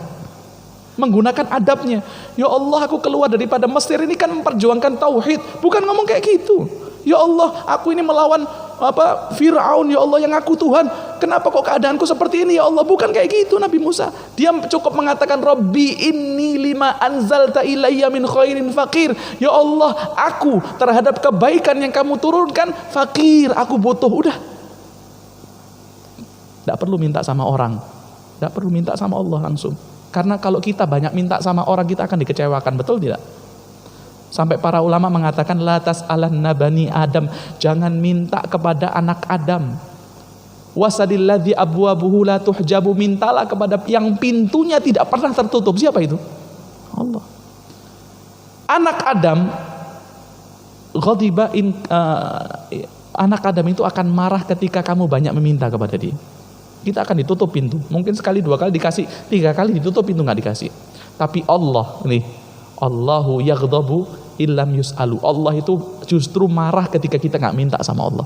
menggunakan adabnya. Ya Allah, aku keluar daripada Mesir ini kan memperjuangkan tauhid, bukan ngomong kayak gitu. Ya Allah, aku ini melawan Fir'aun, ya Allah yang aku Tuhan. Kenapa kok keadaanku seperti ini ya Allah? Bukan kayak gitu Nabi Musa. Dia cukup mengatakan Rabbi inni lima anzalta ilayya min khairin fakir. Ya Allah, aku terhadap kebaikan yang kamu turunkan fakir, aku butuh. Udah. Tidak perlu minta sama orang. Tidak perlu minta sama Allah langsung. Karena kalau kita banyak minta sama orang, kita akan dikecewakan, betul tidak? Sampai para ulama mengatakan la tas'alanna bani Adam, jangan minta kepada anak Adam. Wasadilladzi abwabuhu la tuhjabu, mintalah kepada yang pintunya tidak pernah tertutup. Siapa itu? Allah. Anak Adam ghadiba anak Adam itu akan marah ketika kamu banyak meminta kepada dia. Kita akan ditutup pintu. Mungkin sekali, dua kali dikasih, tiga kali ditutup pintu nggak dikasih. Tapi Allah nih, Allahu yaghdabu illam yus'alu. Allah itu justru marah ketika kita nggak minta sama Allah.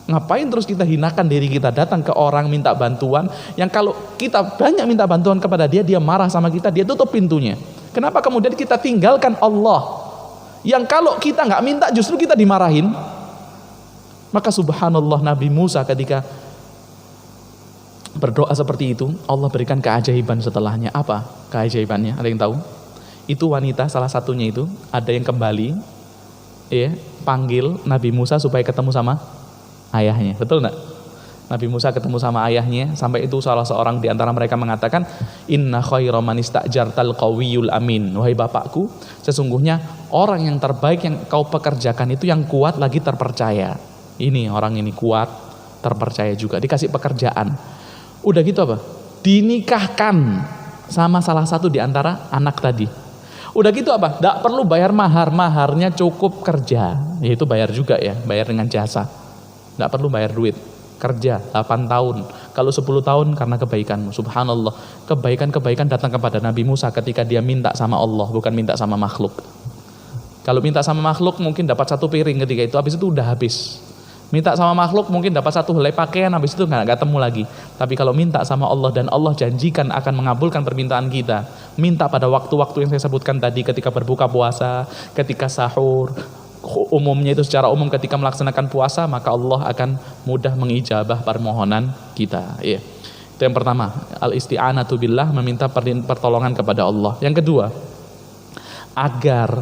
Ngapain terus kita hinakan diri kita datang ke orang minta bantuan, yang kalau kita banyak minta bantuan kepada dia, dia marah sama kita, dia tutup pintunya. Kenapa kemudian kita tinggalkan Allah yang kalau kita nggak minta justru kita dimarahin? Maka subhanallah, Nabi Musa ketika berdoa seperti itu, Allah berikan keajaiban setelahnya. Apa keajaibannya? Ada yang tahu? Itu wanita salah satunya itu ada yang kembali, ya, panggil Nabi Musa supaya ketemu sama ayahnya. Betul enggak? Nabi Musa ketemu sama ayahnya, sampai itu salah seorang di antara mereka mengatakan, inna khaira man istajartal qawiyul amin. Wahai bapakku, sesungguhnya orang yang terbaik yang kau pekerjakan itu yang kuat lagi terpercaya. Ini orang ini kuat, terpercaya juga, dikasih pekerjaan. Udah gitu apa? Dinikahkan sama salah satu di antara anak tadi. Udah gitu apa? Tidak perlu bayar mahar, maharnya cukup kerja. Yaitu bayar juga ya, bayar dengan jasa. Tidak perlu bayar duit, kerja 8 tahun. Kalau 10 tahun karena kebaikan. Subhanallah, kebaikan-kebaikan datang kepada Nabi Musa ketika dia minta sama Allah, bukan minta sama makhluk. Kalau minta sama makhluk mungkin dapat 1 piring ketika itu, habis itu udah habis. Minta sama makhluk mungkin dapat 1 helai pakaian, habis itu nggak ketemu lagi. Tapi kalau minta sama Allah dan Allah janjikan akan mengabulkan permintaan kita, minta pada waktu-waktu yang saya sebutkan tadi, ketika berbuka puasa, ketika sahur, umumnya itu secara umum ketika melaksanakan puasa, maka Allah akan mudah mengijabah permohonan kita. Iya. Itu yang pertama, al-isti'anatu billah, meminta pertolongan kepada Allah. Yang kedua, agar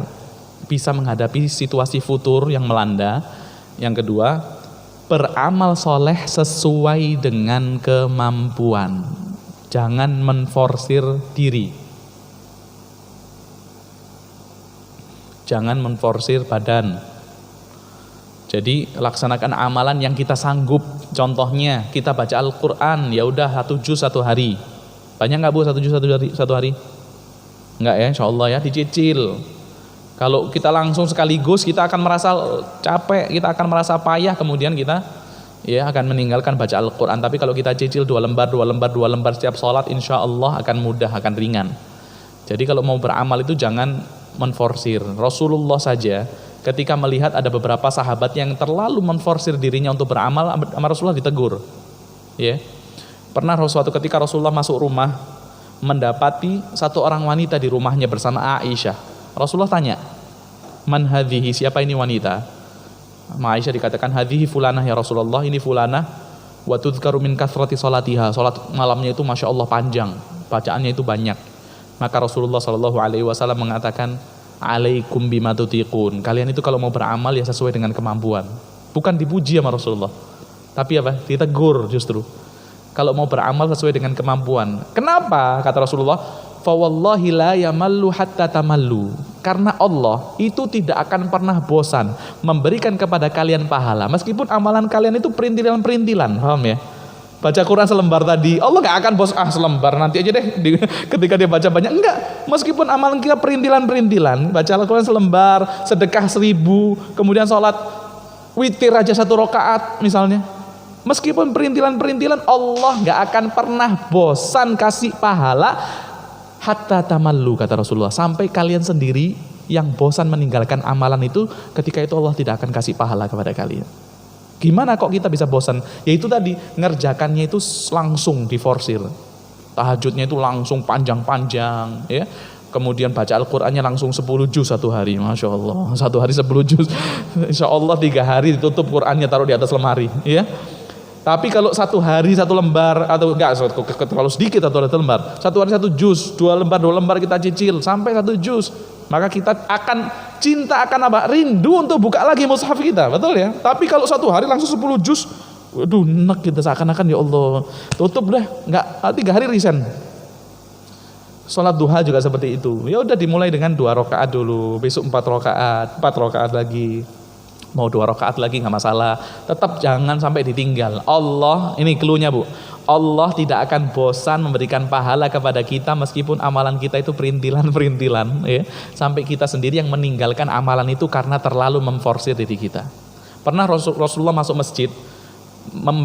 bisa menghadapi situasi futur yang melanda, yang kedua, beramal soleh sesuai dengan kemampuan. Jangan menforsir diri. Jangan menforsir badan. Jadi laksanakan amalan yang kita sanggup. Contohnya kita baca Al-Quran, ya udah 1 juz 1 hari. Banyak nggak Bu 1 juz 1 hari? Enggak ya, insya Allah ya, dicicil. Kalau kita langsung sekaligus, kita akan merasa capek, kita akan merasa payah, kemudian kita ya akan meninggalkan baca Al-Quran. Tapi kalau kita cicil 2 lembar setiap sholat, insya Allah akan mudah, akan ringan. Jadi kalau mau beramal itu jangan menforsir. Rasulullah saja ketika melihat ada beberapa sahabat yang terlalu menforsir dirinya untuk beramal, sama Rasulullah ditegur. Ya. Pernah suatu ketika Rasulullah masuk rumah, mendapati 1 orang wanita di rumahnya bersama Aisyah. Rasulullah tanya, man hadhihi, siapa ini wanita? Aisyah dikatakan, hadhihi fulanah ya Rasulullah, ini fulanah, wa tudhkaru min kathrati salatiha, salat malamnya itu Masya Allah panjang, bacaannya itu banyak. Maka Rasulullah SAW mengatakan, alaikum bima tutiqun, kalian itu kalau mau beramal ya sesuai dengan kemampuan. Bukan dipuji sama Rasulullah, tapi apa? Ditegur justru. Kalau mau beramal sesuai dengan kemampuan. Kenapa? Kata Rasulullah, fawallahi la yamallu hatta tamallu. Karena Allah itu tidak akan pernah bosan memberikan kepada kalian pahala meskipun amalan kalian itu perintilan-perintilan. Paham ya? Baca Quran selembar tadi, Allah gak akan bosan, selembar nanti aja deh ketika dia baca banyak. Enggak, meskipun amalan kita perintilan-perintilan, baca Al-Quran selembar, sedekah 1000, kemudian sholat witir aja 1 rakaat misalnya, meskipun perintilan-perintilan, Allah gak akan pernah bosan kasih pahala hatta tamallu, kata Rasulullah, sampai kalian sendiri yang bosan meninggalkan amalan itu, ketika itu Allah tidak akan kasih pahala kepada kalian. Gimana kok kita bisa bosan? Yaitu tadi, ngerjakannya itu langsung diforsir. Tahajudnya itu langsung panjang-panjang, ya. Kemudian baca Al-Qur'annya langsung 10 juz satu hari. Masya Allah, satu hari 10 juz. Insya Allah 3 hari ditutup Qur'annya, taruh di atas lemari, ya. Tapi kalau satu hari 1 lembar, atau enggak, terlalu sedikit atau 1 lembar, 1 hari 1 juz, 2 lembar 2 lembar kita cicil sampai 1 juz, maka kita akan cinta, akan apa? Rindu untuk buka lagi mushaf kita, betul ya? Tapi kalau 1 hari langsung 10 juz, waduh, enak kita, seakan-akan ya Allah, tutup dah, enggak, 3 hari resign. Sholat duha juga seperti itu. Ya udah, dimulai dengan 2 rakaat dulu, besok 4 rakaat, 4 rakaat lagi. Mau 2 rakaat lagi nggak masalah. Tetap jangan sampai ditinggal. Allah, ini cluenya Bu. Allah tidak akan bosan memberikan pahala kepada kita meskipun amalan kita itu perintilan-perintilan, ya. Sampai kita sendiri yang meninggalkan amalan itu karena terlalu memforsir diri kita. Pernah Rasulullah masuk masjid,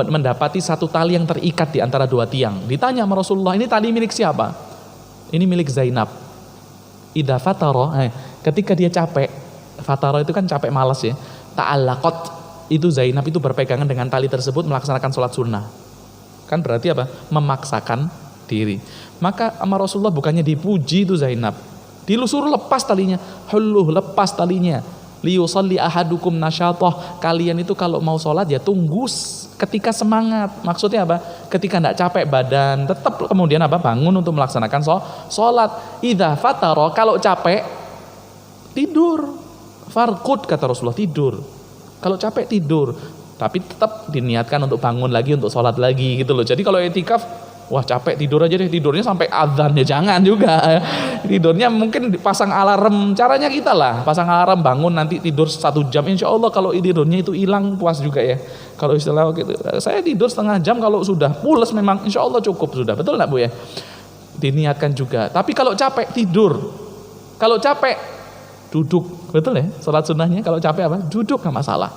mendapati 1 tali yang terikat di antara 2 tiang. Ditanya sama Rasulullah, ini tali milik siapa? Ini milik Zainab. Idza fatara, ketika dia capek, fatara itu kan capek malas ya. Ta'allaqat, itu Zainab itu berpegangan dengan tali tersebut melaksanakan sholat sunnah. Kan berarti apa? Memaksakan diri. Maka sama Rasulullah bukannya dipuji itu Zainab, dilusur lepas talinya. Hulluh, lepas talinya. Liyusalli ahadukum nasyatah. Kalian itu kalau mau sholat ya tunggu ketika semangat. Maksudnya apa? Ketika tidak capek badan, tetap kemudian apa? Bangun untuk melaksanakan sholat. Idza fatara, kalau capek tidur. Farqud, kata Rasulullah, tidur. Kalau capek tidur, tapi tetap diniatkan untuk bangun lagi, untuk sholat lagi gitu loh. Jadi kalau etikaf, wah capek tidur aja deh, tidurnya sampai adzan ya jangan juga. Tidurnya mungkin dipasang alarm, caranya kita lah, pasang alarm, bangun nanti tidur 1 jam. Insya Allah kalau tidurnya itu hilang, puas juga ya. Kalau istilah gitu, saya tidur setengah jam, kalau sudah pules memang insya Allah cukup sudah, betul nggak Bu ya? Diniatkan juga. Tapi kalau capek tidur, kalau capek duduk, betul ya? Sholat sunnahnya kalau capek apa? Duduk, nggak masalah.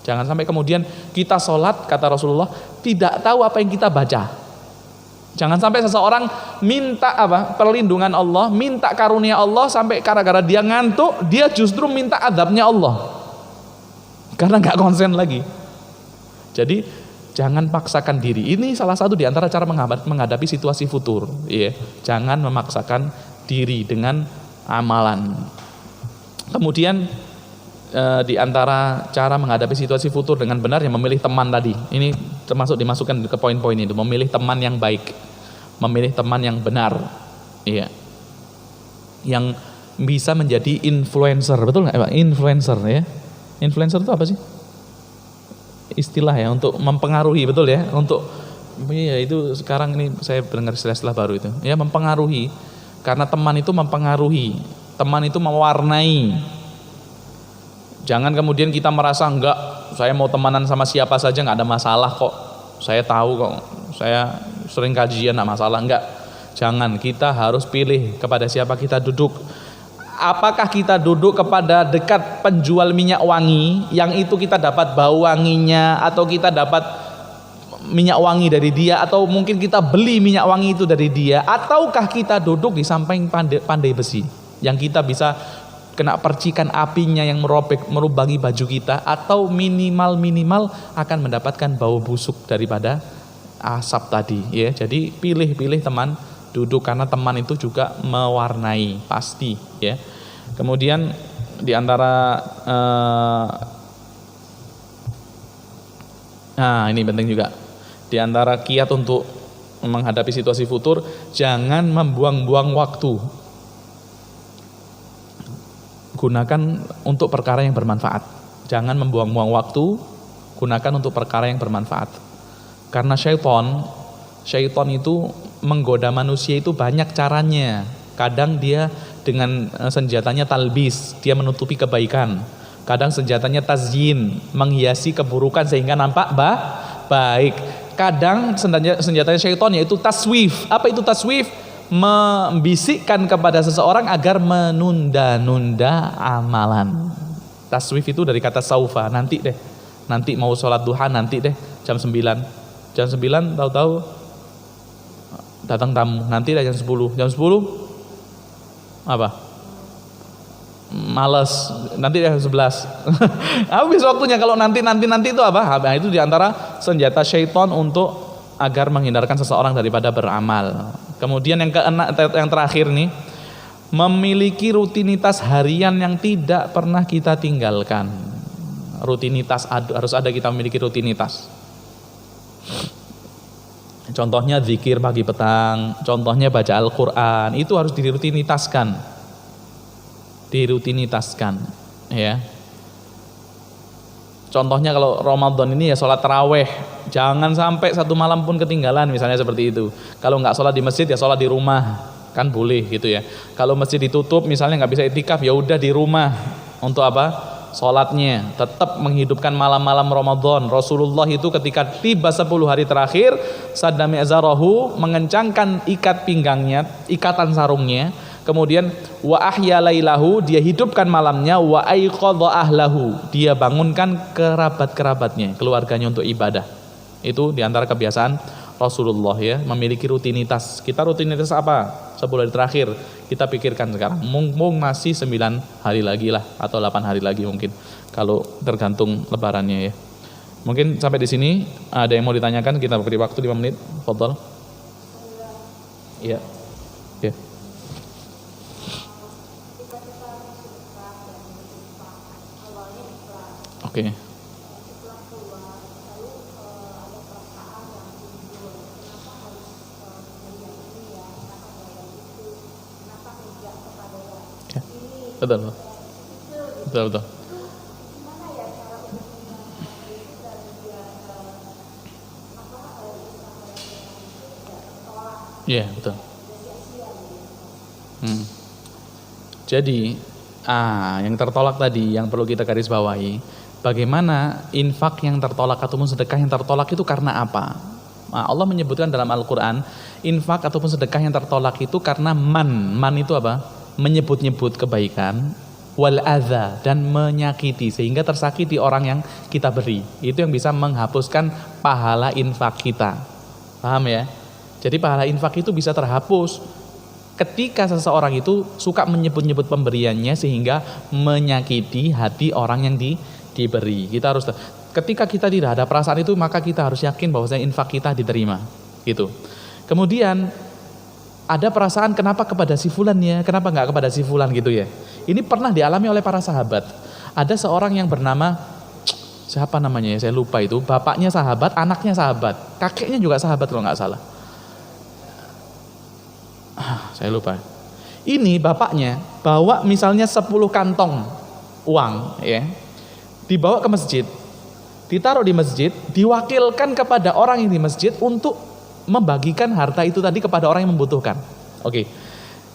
Jangan sampai kemudian kita sholat, kata Rasulullah, tidak tahu apa yang kita baca. Jangan sampai seseorang minta apa? Perlindungan Allah, minta karunia Allah, sampai gara-gara dia ngantuk, dia justru minta azabnya Allah. Karena nggak konsen lagi. Jadi jangan paksakan diri. Ini salah satu di antara cara menghadapi situasi futur. Iya. Jangan memaksakan diri dengan amalan. Kemudian di antara cara menghadapi situasi futur dengan benar yang memilih teman tadi. Ini termasuk dimasukkan ke poin-poin itu, memilih teman yang baik, memilih teman yang benar. Iya. Yang bisa menjadi influencer, betul nggak? Influencer ya. Influencer itu apa sih? Istilah ya untuk mempengaruhi, betul ya? Untuk iya itu sekarang ini saya dengar istilah baru itu. Ya, mempengaruhi. Karena teman itu mempengaruhi. Teman itu mewarnai. Jangan kemudian kita merasa enggak, saya mau temanan sama siapa saja enggak ada masalah kok. Saya tahu kok, saya sering kajian enggak masalah, enggak. Jangan, kita harus pilih kepada siapa kita duduk. Apakah kita duduk kepada dekat penjual minyak wangi yang itu kita dapat bau wanginya, atau kita dapat minyak wangi dari dia, atau mungkin kita beli minyak wangi itu dari dia, ataukah kita duduk di samping pandai besi yang kita bisa kena percikan apinya yang merubangi baju kita, atau minimal akan mendapatkan bau busuk daripada asap tadi ya. Jadi pilih teman duduk, karena teman itu juga mewarnai pasti ya. Kemudian di antara nah ini penting juga, di antara kiat untuk menghadapi situasi futur, jangan membuang-buang waktu. Gunakan untuk perkara yang bermanfaat. Jangan membuang-buang waktu, gunakan untuk perkara yang bermanfaat. Karena syaitan itu menggoda manusia itu banyak caranya. Kadang dia dengan senjatanya talbis, dia menutupi kebaikan. Kadang senjatanya tazyin, menghiasi keburukan sehingga nampak baik. Kadang senjatanya syaitan yaitu taswif. Apa itu taswif? Membisikkan kepada seseorang agar menunda-nunda amalan. Taswif itu dari kata saufa, nanti deh. Nanti mau sholat duha nanti deh jam 9. Jam 9 tahu-tahu datang tamu, nanti deh jam 10. Jam 10 apa? Males, nanti jam 11. Habis waktunya. Kalau nanti itu apa? Nah, itu diantara senjata syaitan untuk agar menghindarkan seseorang daripada beramal. Kemudian yang terakhir nih, memiliki rutinitas harian yang tidak pernah kita tinggalkan. Rutinitas harus ada, kita memiliki rutinitas. Contohnya zikir pagi petang, contohnya baca Al-Quran, itu harus dirutinitaskan, ya. Contohnya kalau Ramadan ini ya sholat taraweh, jangan sampai satu malam pun ketinggalan, misalnya seperti itu. Kalau nggak sholat di masjid ya sholat di rumah, kan boleh gitu ya. Kalau masjid ditutup, misalnya nggak bisa iktikaf, ya udah di rumah. Untuk apa? Sholatnya tetap menghidupkan malam-malam Ramadan. Rasulullah itu ketika tiba 10 hari terakhir, sadami azarahu, mengencangkan ikat pinggangnya, ikatan sarungnya. Kemudian wa ahya lailahu, dia hidupkan malamnya, wa aiqadha ahlahu, dia bangunkan kerabat-kerabatnya, keluarganya untuk ibadah. Itu diantara kebiasaan Rasulullah, ya, memiliki rutinitas. Kita rutinitas apa? 10 hari terakhir kita pikirkan sekarang. Mungkin masih 9 hari lagi lah, atau 8 hari lagi mungkin, kalau tergantung lebarannya, ya. Mungkin sampai di sini. Ada yang mau ditanyakan? Kita beri waktu 5 menit. Fadhal. Iya. Ya. Oke. Betul. Iya, betul. Jadi, yang tertolak tadi yang perlu kita garis bawahi, bagaimana infak yang tertolak ataupun sedekah yang tertolak itu karena apa? Nah, Allah menyebutkan dalam Al-Quran, infak ataupun sedekah yang tertolak itu karena man itu apa? Menyebut-nyebut kebaikan, wal adza, dan menyakiti, sehingga tersakiti orang yang kita beri. Itu yang bisa menghapuskan pahala infak kita. Paham ya? Jadi pahala infak itu bisa terhapus ketika seseorang itu suka menyebut-nyebut pemberiannya sehingga menyakiti hati orang yang diberi. Kita harus, ketika kita tidak ada perasaan itu, maka kita harus yakin bahwasanya infak kita diterima. Gitu. Kemudian ada perasaan, kenapa kepada si fulan ya, kenapa nggak kepada si fulan, gitu ya. Ini pernah dialami oleh para sahabat. Ada seorang yang bernama, siapa namanya ya, saya lupa itu. Bapaknya sahabat, anaknya sahabat, kakeknya juga sahabat kalau nggak salah. Saya lupa. Ini bapaknya bawa misalnya 10 kantong uang, ya, dibawa ke masjid, ditaruh di masjid, diwakilkan kepada orang yang di masjid untuk membagikan harta itu tadi kepada orang yang membutuhkan. Oke.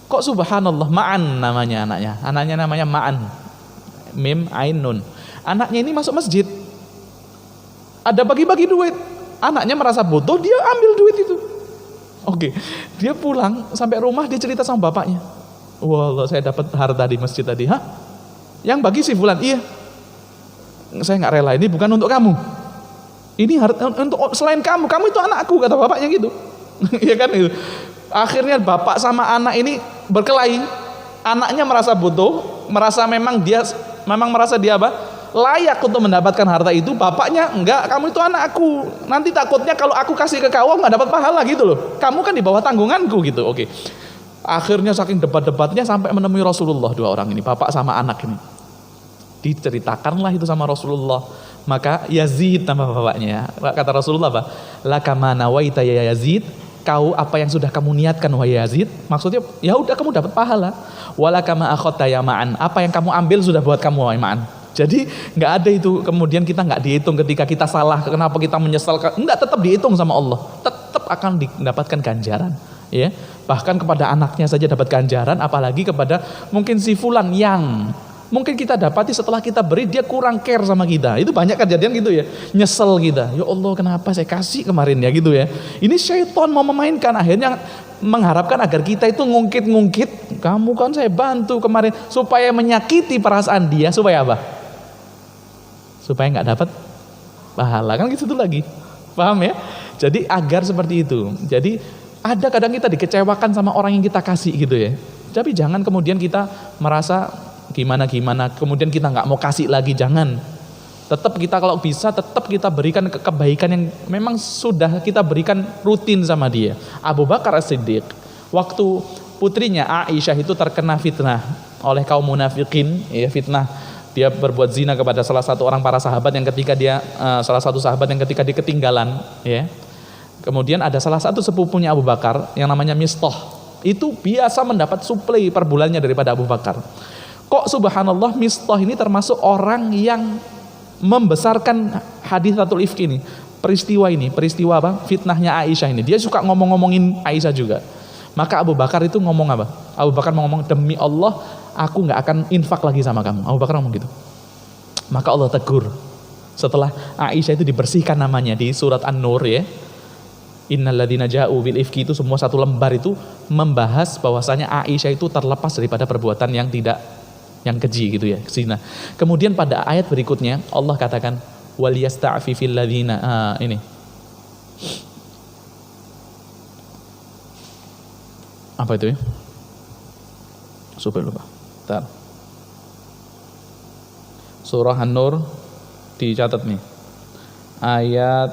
Kok subhanallah, Ma'an namanya anaknya namanya Ma'an, Mim Ain Nun. Anaknya ini masuk masjid, ada bagi-bagi duit, anaknya merasa butuh, dia ambil duit itu. Oke, dia pulang sampai rumah, dia cerita sama bapaknya, wallah saya dapat harta di masjid tadi. Hah? Yang bagi si fulan? Iya. Saya nggak rela, ini bukan untuk kamu, ini harta untuk selain kamu itu anakku, kata bapaknya gitu. Iya kan itu. Akhirnya bapak sama anak ini berkelahi. Anaknya merasa butuh, merasa memang dia apa? Layak untuk mendapatkan harta itu. Bapaknya, enggak, kamu itu anakku, nanti takutnya kalau aku kasih ke kau nggak dapat pahala gitu loh, kamu kan di bawah tanggunganku gitu. Oke. Akhirnya saking debat-debatnya sampai menemui Rasulullah, dua orang ini, bapak sama anak ini. Diceritakanlah itu sama Rasulullah. Maka Yazid nama bapaknya, kata Rasulullah apa? Laka ma nawaita ya Yazid, kau apa yang sudah kamu niatkan wahai Yazid, maksudnya ya udah kamu dapat pahala. Walaka ma akhadta ya Ma'an, apa yang kamu ambil sudah buat kamu wahai Ma'an. Jadi nggak ada itu kemudian kita nggak dihitung ketika kita salah, kenapa kita menyesal, enggak, tetap dihitung sama Allah, tetap akan mendapatkan ganjaran, ya. Bahkan kepada anaknya saja dapat ganjaran, apalagi kepada mungkin si fulan yang mungkin kita dapati setelah kita beri dia kurang care sama kita. Itu banyak kejadian gitu ya, nyesel kita, ya Allah kenapa saya kasih kemarin ya, gitu ya. Ini syaitan mau memainkan, akhirnya mengharapkan agar kita itu ngungkit-ngungkit, kamu kan saya bantu kemarin, supaya menyakiti perasaan dia, supaya apa? Supaya nggak dapat pahala, kan gitu tuh lagi. Paham ya? Jadi agar seperti itu. Jadi ada kadang kita dikecewakan sama orang yang kita kasih gitu ya. Tapi jangan kemudian kita merasa gimana, kemudian kita nggak mau kasih lagi, jangan. Tetap kita kalau bisa, tetap kita berikan kebaikan yang memang sudah kita berikan rutin sama dia. Abu Bakar As-Siddiq, waktu putrinya Aisyah itu terkena fitnah oleh kaum munafikin, ya fitnah dia berbuat zina kepada salah satu orang para sahabat yang ketika dia salah satu sahabat yang ketika dia ketinggalan, ya. Kemudian ada salah satu sepupunya Abu Bakar yang namanya Mistah, itu biasa mendapat suplai per bulannya daripada Abu Bakar. Kok subhanallah Mistah ini termasuk orang yang membesarkan hadisatul ifk ini, peristiwa apa? Fitnahnya Aisyah ini. Dia suka ngomong-ngomongin Aisyah juga. Maka Abu Bakar itu ngomong apa? Abu Bakar ngomong, demi Allah aku nggak akan infak lagi sama kamu. Abu Bakar ngomong gitu. Maka Allah tegur. Setelah Aisyah itu dibersihkan namanya di surat An-Nur, ya. Innalladzina ja'u bil ifki, itu semua satu lembar itu membahas bahwasanya Aisyah itu terlepas daripada perbuatan yang keji gitu ya, zina. Kemudian pada ayat berikutnya Allah katakan wal yasta'fifil ladzina, ini. Apa itu ya? Supaya lupa. Bentar. Surah An-Nur dicatat nih. Ayat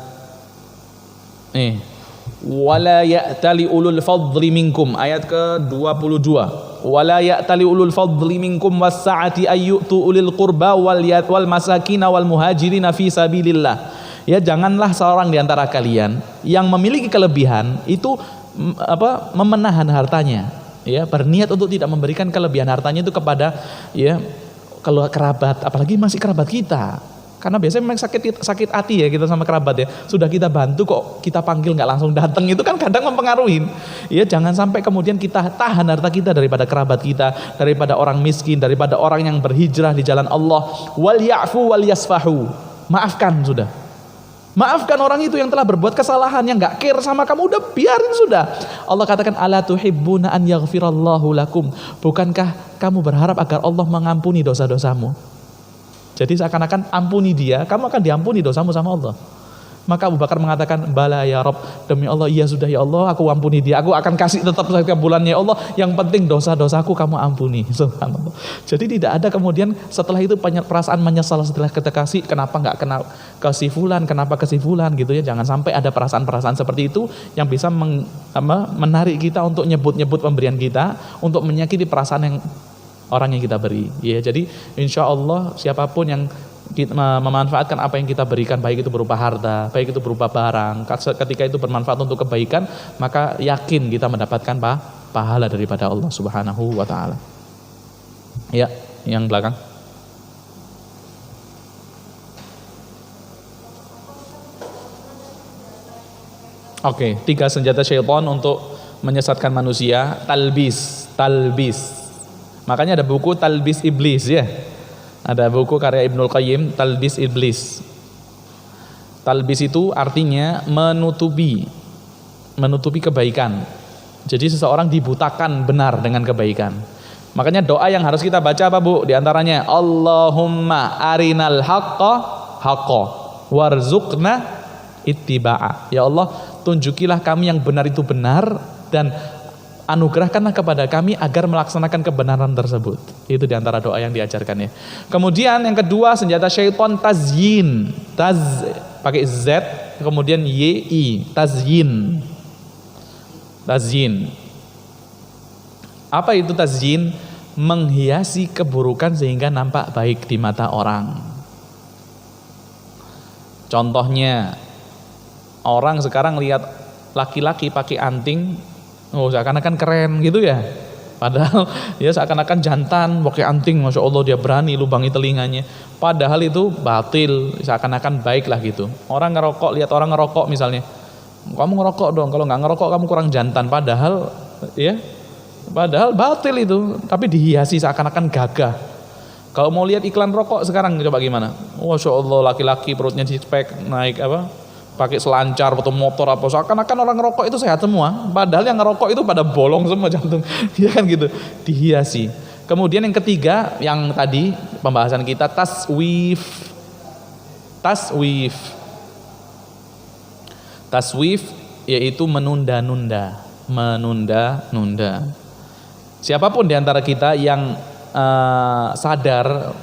wala ya'tali ulul fadli minkum, ayat ke-22. Wala ya'tali ulul fadli minkum was-sa'ati ayyutu ulil qurba wal masakina wal muhajirina fi sabilillah. Ya, janganlah seorang di antara kalian yang memiliki kelebihan itu memenahan hartanya, ya, berniat untuk tidak memberikan kelebihan hartanya itu kepada, ya, kalau kerabat, apalagi masih kerabat kita. Karena biasanya memang sakit hati ya kita sama kerabat ya. Sudah kita bantu kok kita panggil nggak langsung datang, itu kan kadang mempengaruhi. Ya, jangan sampai kemudian kita tahan harta kita daripada kerabat kita, daripada orang miskin, daripada orang yang berhijrah di jalan Allah. Wal ya'fu wal yasfahu. Maafkan sudah. Maafkan orang itu yang telah berbuat kesalahan, yang nggak care sama kamu, udah biarin sudah. Allah katakan ala tuhibbuna an yaghfirallahu lakum. Bukankah kamu berharap agar Allah mengampuni dosa-dosamu? Jadi seakan-akan ampuni dia, kamu akan diampuni dosamu sama Allah. Maka Abu Bakar mengatakan, bala ya Rob, demi Allah, iya sudah ya Allah, aku ampuni dia, aku akan kasih tetap setiap bulannya ya Allah, yang penting dosa-dosaku kamu ampuni. Subhanallah. Jadi tidak ada kemudian setelah itu perasaan menyesal setelah kita kasih, kenapa nggak kena kasih fulan, kenapa kasih fulan gitu ya. Jangan sampai ada perasaan-perasaan seperti itu yang bisa menarik kita untuk nyebut-nyebut pemberian kita, untuk menyakiti perasaan yang orang yang kita beri, ya. Jadi insya Allah siapapun yang memanfaatkan apa yang kita berikan, baik itu berupa harta, baik itu berupa barang, ketika itu bermanfaat untuk kebaikan, maka yakin kita mendapatkan pahala daripada Allah Subhanahu wa Ta'ala. Ya, yang belakang. Oke, 3 senjata syaitan untuk menyesatkan manusia. Talbis. Makanya ada buku Talbis Iblis, ya. Ada buku karya Ibnul Qayyim, Talbis Iblis. Talbis itu artinya menutupi kebaikan. Jadi seseorang dibutakan benar dengan kebaikan. Makanya doa yang harus kita baca apa, Bu? Di antaranya Allahumma arinal haqqa warzuqna ittiba'a. Ya Allah, tunjukilah kami yang benar itu benar, dan anugerahkanlah kepada kami agar melaksanakan kebenaran tersebut. Itu diantara doa yang diajarkan, ya. Kemudian yang kedua, senjata syaitan tazyin. Pakai Z kemudian YI, tazyin. Apa itu tazyin? Menghiasi keburukan sehingga nampak baik di mata orang. Contohnya, orang sekarang lihat laki-laki pakai anting, seakan-akan keren gitu ya. Padahal ya seakan-akan jantan pakai anting, Masya Allah dia berani lubangi telinganya. Padahal itu batil, seakan-akan baik lah gitu. Orang ngerokok, lihat orang ngerokok misalnya, kamu ngerokok dong, kalau nggak ngerokok kamu kurang jantan. Padahal batil itu, tapi dihiasi seakan-akan gagah. Kalau mau lihat iklan rokok sekarang coba gimana? Masya Allah, laki-laki perutnya six-pack, naik pakai selancar atau motor apa, seakan-akan orang ngerokok itu sehat semua, padahal yang ngerokok itu pada bolong semua jantung. Ya kan gitu, dihiasi. Kemudian yang ketiga, yang tadi pembahasan kita, taswif yaitu menunda-nunda. Siapapun di antara kita yang sadar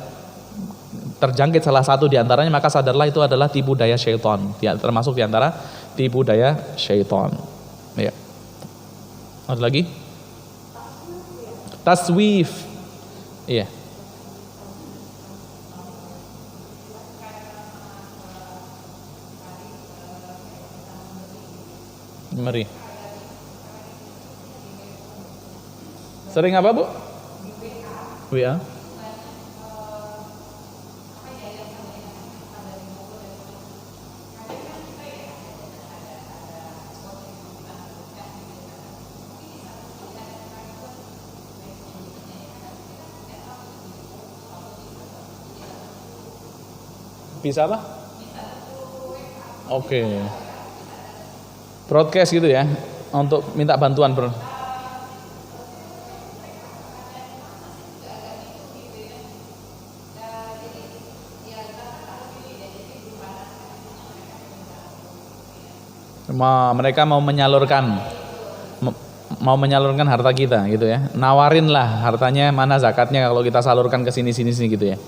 terjangkit salah satu di antaranya, maka sadarlah itu adalah tipu daya syaitan. Termasuk di antara tipu daya syaitan. Ya. Ada lagi? Taswif. Iya. Mari. Sering apa, Bu? WA. Bisa apa? Oke. Broadcast gitu ya, untuk minta bantuan bro. Mereka mau menyalurkan harta kita gitu ya. Nawarin lah hartanya, mana zakatnya kalau kita salurkan ke sini gitu ya.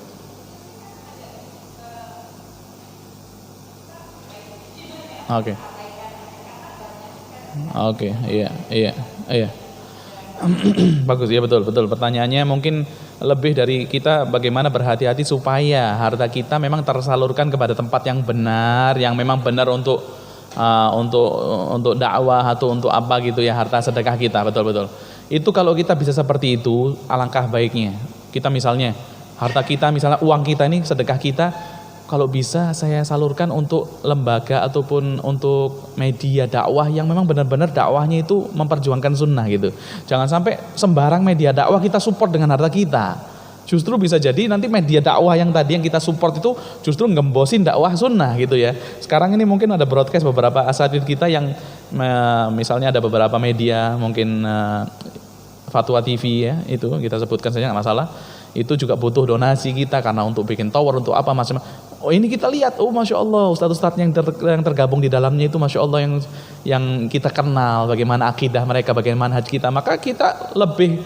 Oke. Oke, iya. Bagus ya, betul. Pertanyaannya mungkin lebih dari kita bagaimana berhati-hati supaya harta kita memang tersalurkan kepada tempat yang benar, yang memang benar untuk dakwah atau untuk apa gitu ya, harta sedekah kita, betul. Itu kalau kita bisa seperti itu, alangkah baiknya. Kita misalnya harta kita, misalnya uang kita ini, sedekah kita, kalau bisa saya salurkan untuk lembaga ataupun untuk media dakwah yang memang benar-benar dakwahnya itu memperjuangkan sunnah gitu. Jangan sampai sembarang media dakwah kita support dengan harta kita. Justru bisa jadi nanti media dakwah yang tadi yang kita support itu justru ngembosin dakwah sunnah gitu ya. Sekarang ini mungkin ada broadcast beberapa asatidz kita yang misalnya ada beberapa media mungkin Fatwa TV ya, itu kita sebutkan saja nggak masalah. Itu juga butuh donasi kita karena untuk bikin tower, untuk apa macam. Oh ini kita lihat, oh masya Allah ustadz-ustadz yang tergabung di dalamnya itu masya Allah yang kita kenal bagaimana akidah mereka, bagaimana manhaj kita, maka kita lebih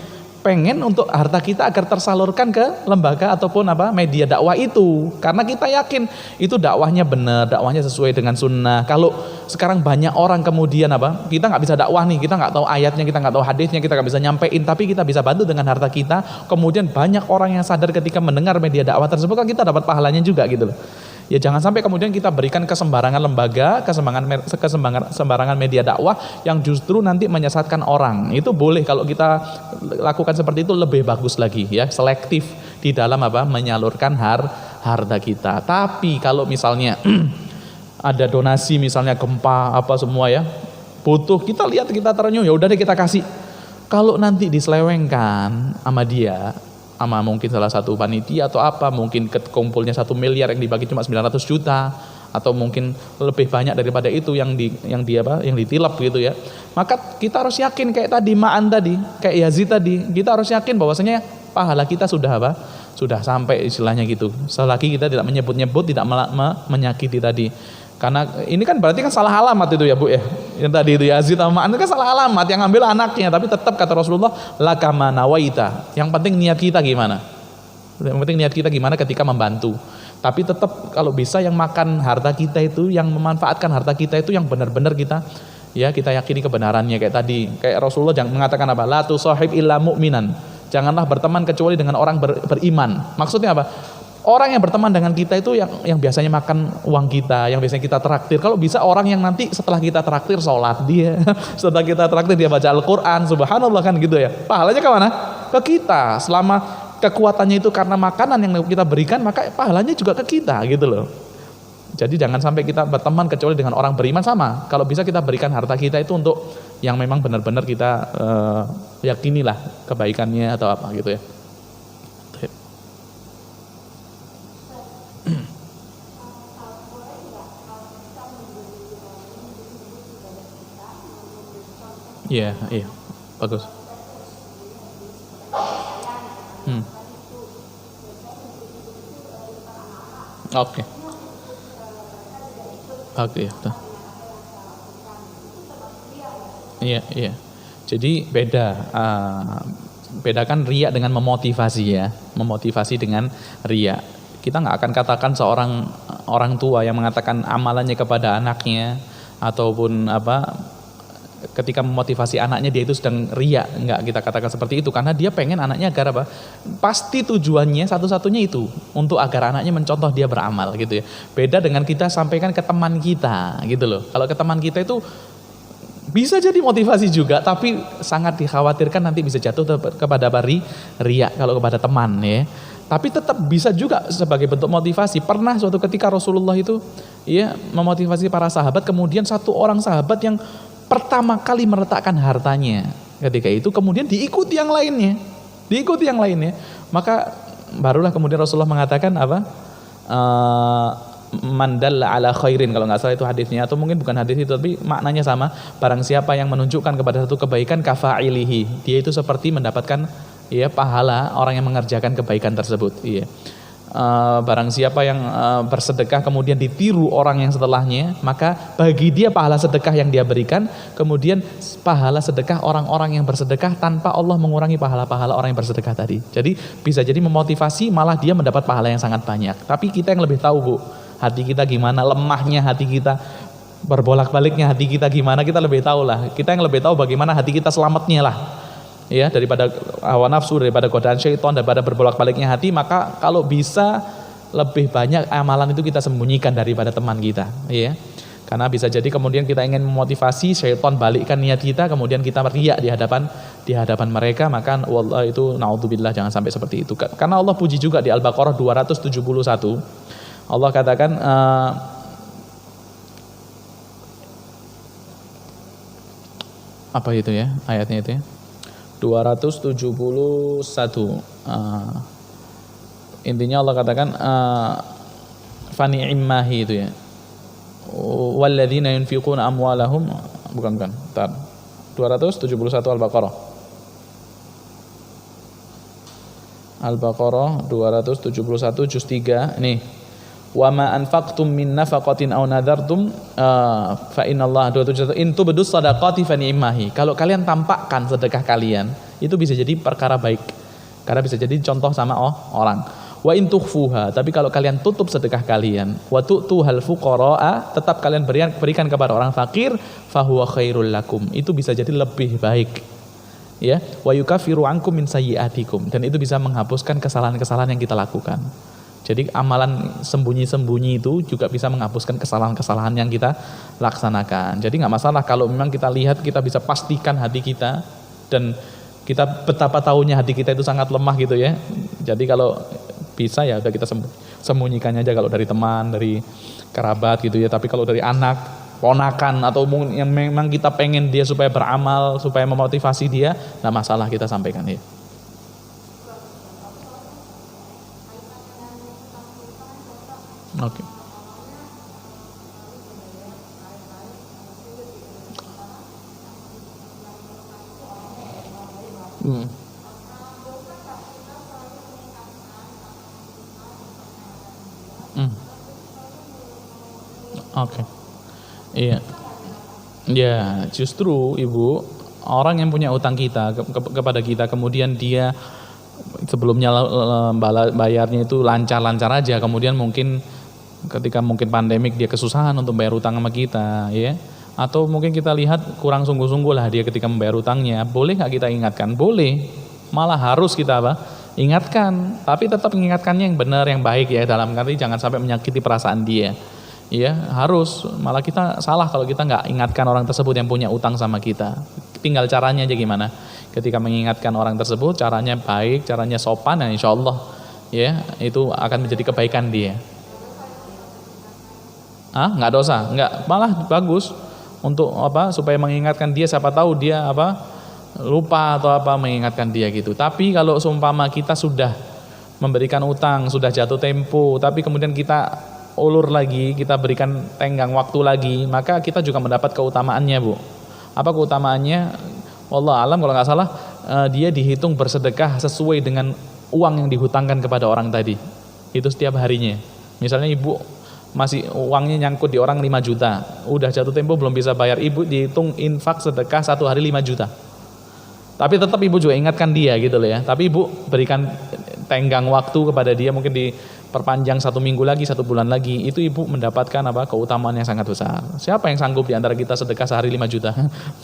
pengen untuk harta kita agar tersalurkan ke lembaga ataupun apa media dakwah itu, karena kita yakin itu dakwahnya benar, dakwahnya sesuai dengan sunnah. Kalau sekarang banyak orang kemudian apa, kita nggak bisa dakwah nih, kita nggak tahu ayatnya, kita nggak tahu hadisnya, kita nggak bisa nyampein, tapi kita bisa bantu dengan harta kita. Kemudian banyak orang yang sadar ketika mendengar media dakwah tersebut, kan kita dapat pahalanya juga gitu loh. Ya jangan sampai kemudian kita berikan kesembarangan lembaga, kesembarangan media dakwah yang justru nanti menyesatkan orang. Itu boleh kalau kita lakukan seperti itu, lebih bagus lagi ya, selektif di dalam apa menyalurkan harta kita. Tapi kalau misalnya ada donasi misalnya gempa apa semua ya, butuh, kita lihat kita terenyuh, ya udah deh kita kasih. Kalau nanti diselewengkan sama dia, sama mungkin salah satu panitia atau apa, mungkin kumpulnya 1 miliar yang dibagi cuma 900 juta atau mungkin lebih banyak daripada itu yang ditilap gitu ya. Maka kita harus yakin kayak tadi Ma'an tadi, kayak Yazid tadi, kita harus yakin bahwasanya pahala kita sudah apa? Sudah sampai istilahnya gitu. Selagi kita tidak menyebut-nyebut, tidak menyakiti tadi. Karena ini kan berarti kan salah alamat itu ya Bu ya. Yang tadi itu Yazid sama Ma'an itu kan salah alamat, yang ambil anaknya, tapi tetap kata Rasulullah lakama nawaita. Yang penting niat kita gimana? Yang penting niat kita gimana ketika membantu. Tapi tetap kalau bisa yang makan harta kita itu, yang memanfaatkan harta kita itu yang benar-benar kita yakini kebenarannya, kayak tadi. Kayak Rasulullah jangan mengatakan apa? La tusahib illa mu'minan. Janganlah berteman kecuali dengan orang beriman. Maksudnya apa? Orang yang berteman dengan kita itu yang biasanya makan uang kita, yang biasanya kita traktir. Kalau bisa orang yang nanti setelah kita traktir sholat dia, setelah kita traktir dia baca Al-Quran, subhanallah kan gitu ya. Pahalanya ke mana? Ke kita. Selama kekuatannya itu karena makanan yang kita berikan, maka pahalanya juga ke kita gitu loh. Jadi jangan sampai kita berteman kecuali dengan orang beriman. Sama. Kalau bisa kita berikan harta kita itu untuk yang memang benar-benar kita yakinilah kebaikannya atau apa gitu ya. Iya, bagus. Oke. Oke, ya. Iya. Jadi beda. Bedakan riya dengan memotivasi ya. Memotivasi dengan riya. Kita nggak akan katakan seorang orang tua yang mengatakan amalannya kepada anaknya ataupun ketika memotivasi anaknya dia itu sedang riya, nggak kita katakan seperti itu, karena dia pengen anaknya agar pasti tujuannya satu-satunya itu untuk agar anaknya mencontoh dia beramal gitu ya. Beda dengan kita sampaikan ke teman kita gitu loh. Kalau ke teman kita itu bisa jadi motivasi juga, tapi sangat dikhawatirkan nanti bisa jatuh kepada riya kalau kepada teman ya. Tapi tetap bisa juga sebagai bentuk motivasi. Pernah suatu ketika Rasulullah itu ya memotivasi para sahabat, kemudian satu orang sahabat yang pertama kali meletakkan hartanya ketika itu kemudian diikuti yang lainnya. Maka barulah kemudian Rasulullah mengatakan man dalla ala khairin, kalau nggak salah itu hadisnya, atau mungkin bukan hadis itu tapi maknanya sama. Barang siapa yang menunjukkan kepada satu kebaikan kafa'ilihi, dia itu seperti mendapatkan ya pahala orang yang mengerjakan kebaikan tersebut. Iya. Barang siapa yang bersedekah kemudian ditiru orang yang setelahnya, maka bagi dia pahala sedekah yang dia berikan, kemudian pahala sedekah orang-orang yang bersedekah tanpa Allah mengurangi pahala-pahala orang yang bersedekah tadi. Jadi bisa jadi memotivasi, malah dia mendapat pahala yang sangat banyak. Tapi kita yang lebih tahu Bu, hati kita gimana, lemahnya hati kita, berbolak-baliknya hati kita gimana, kita lebih tahu lah. Kita yang lebih tahu bagaimana hati kita selamatnya lah. Ya, daripada hawa nafsu, daripada godaan syaitan, daripada berbolak-baliknya hati, maka kalau bisa lebih banyak amalan itu kita sembunyikan daripada teman kita, ya. Karena bisa jadi kemudian kita ingin memotivasi, syaitan balikkan niat kita, kemudian kita riya di hadapan mereka, maka wallah itu naudzubillah, jangan sampai seperti itu. Karena Allah puji juga di Al-Baqarah 271. Allah katakan apa itu ya ayatnya itu ya? 271. Intinya Allah katakan fani'immahi itu ya. Walladzina yunfiquna amwalahum, bukan. Bentar. 271 Al-Baqarah. Al-Baqarah 271 juz 3 nih. Wa ma anfaqtum min nafaqatin aw nadartum fa innallaha 271 in tubdus shadaqati fa ni'mahi. Kalau kalian tampakkan sedekah kalian, itu bisa jadi perkara baik. Karena bisa jadi contoh sama orang. Wa in tukhfuha, tapi kalau kalian tutup sedekah kalian, wa tu'tuhal fuqara, tetap kalian berikan kepada orang fakir, fa huwa khairul lakum. Itu bisa jadi lebih baik. Ya, wa yukaffiru ankum min sayyi'atikum, dan itu bisa menghapuskan kesalahan-kesalahan yang kita lakukan. Jadi amalan sembunyi-sembunyi itu juga bisa menghapuskan kesalahan-kesalahan yang kita laksanakan. Jadi nggak masalah kalau memang kita lihat, kita bisa pastikan hati kita, dan kita betapa tahunya hati kita itu sangat lemah gitu ya. Jadi kalau bisa ya udah kita sembunyikannya aja, kalau dari teman, dari kerabat gitu ya. Tapi kalau dari anak, ponakan, atau yang memang kita pengen dia supaya beramal, supaya memotivasi dia, nggak masalah kita sampaikan ya. Oke. Oke. Iya. Ya, justru Ibu, orang yang punya utang kepada kita, kemudian dia sebelumnya bayarnya itu lancar-lancar aja, kemudian mungkin ketika mungkin pandemik dia kesusahan untuk bayar utang sama kita, ya. Atau mungkin kita lihat kurang sungguh-sungguh lah dia ketika membayar utangnya. Boleh nggak kita ingatkan? Boleh. Malah harus kita ingatkan. Tapi tetap mengingatkannya yang benar, yang baik ya. Dalam arti jangan sampai menyakiti perasaan dia. Ya, harus. Malah kita salah kalau kita nggak ingatkan orang tersebut yang punya utang sama kita. Tinggal caranya aja gimana. Ketika mengingatkan orang tersebut, caranya baik, caranya sopan, dan insya Allah ya itu akan menjadi kebaikan dia. Nggak dosa, nggak, malah bagus untuk supaya mengingatkan dia, siapa tahu dia lupa atau mengingatkan dia gitu. Tapi kalau seumpama kita sudah memberikan utang, sudah jatuh tempo, tapi kemudian kita ulur lagi, kita berikan tenggang waktu lagi, maka kita juga mendapat keutamaannya Bu. Apa keutamaannya? Wallah alam, kalau nggak salah dia dihitung bersedekah sesuai dengan uang yang dihutangkan kepada orang tadi. Itu setiap harinya. Misalnya Ibu masih uangnya nyangkut di orang 5 juta, udah jatuh tempo belum bisa bayar, Ibu dihitung infak sedekah 1 hari 5 juta. Tapi tetap ibu juga ingatkan dia gitu loh ya. Tapi ibu berikan tenggang waktu kepada dia, mungkin diperpanjang 1 minggu lagi, 1 bulan lagi. Itu ibu mendapatkan apa? Keutamaan yang sangat besar. Siapa yang sanggup di antara kita sedekah sehari 5 juta?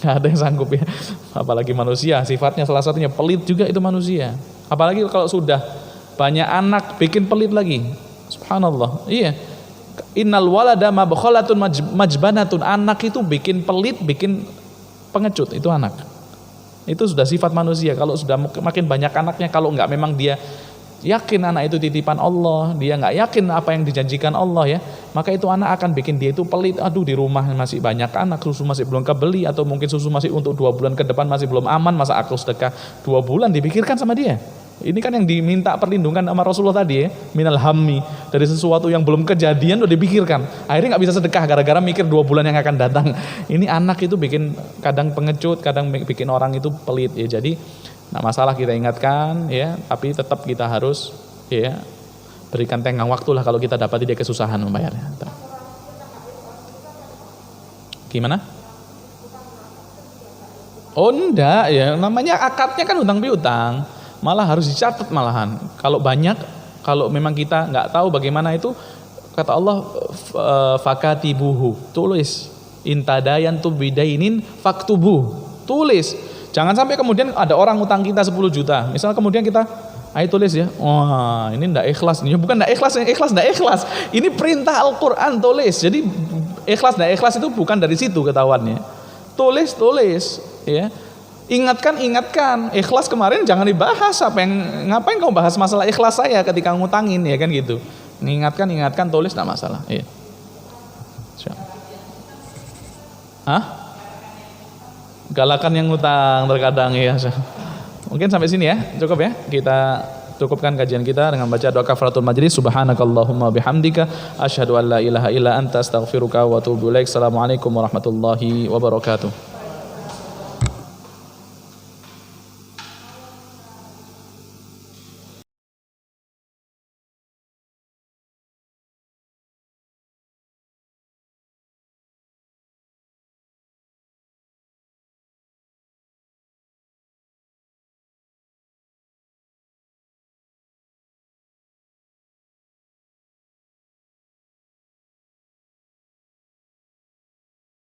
Gak ada yang sanggup ya. Apalagi manusia, sifatnya salah satunya pelit juga itu manusia. Apalagi kalau sudah banyak anak bikin pelit lagi. Subhanallah. Iya. Innal walada mabkhalatun majbanatun. Anak itu bikin pelit, bikin pengecut, itu anak. Itu sudah sifat manusia. Kalau sudah makin banyak anaknya, kalau enggak memang dia yakin anak itu titipan Allah, dia enggak yakin apa yang dijanjikan Allah ya, maka itu anak akan bikin dia itu pelit. Aduh, di rumah masih banyak anak, susu masih belum kebeli, atau mungkin susu masih untuk 2 bulan ke depan masih belum aman, masa aku sedekah 2 bulan dipikirkan sama dia. Ini kan yang diminta perlindungan sama Rasulullah tadi ya, minal hammi, dari sesuatu yang belum kejadian udah dipikirkan. Akhirnya nggak bisa sedekah gara-gara mikir 2 bulan yang akan datang. Ini anak itu bikin kadang pengecut, kadang bikin orang itu pelit ya. Jadi nggak masalah kita ingatkan ya, tapi tetap kita harus ya berikan tenggang waktu lah kalau kita dapati dia kesusahan membayarnya. Gimana? Oh enggak ya, namanya akadnya kan hutang piutang. Malah harus dicatat malahan. Kalau banyak, kalau memang kita nggak tahu bagaimana itu, kata Allah fakatibuhu, tulis. Intadayan tu bidainin faktubuh, tulis. Jangan sampai kemudian ada orang utang kita 10 juta. Misalnya kemudian kita, ayo tulis ya. Wah, ini ndak ikhlas. Ini bukan ndak ikhlas, yang ikhlas ndak ikhlas. Ini perintah Al-Qur'an, tulis. Jadi ikhlas ndak ikhlas itu bukan dari situ ketahuannya. Tulis ya. Ingatkan, ikhlas kemarin jangan dibahas, ngapain kamu bahas masalah ikhlas saya ketika ngutangin ya kan gitu. Ingatkan, tulis enggak masalah. Iya. Hah? Galakan yang ngutang terkadang ya. Mungkin sampai sini ya, cukup ya. Kita cukupkan kajian kita dengan baca doa kafaratul majlis. Subhanakallahumma bihamdika asyhadu an la ilaha illa anta astaghfiruka wa atubu ilaik. Assalamualaikum warahmatullahi wabarakatuh.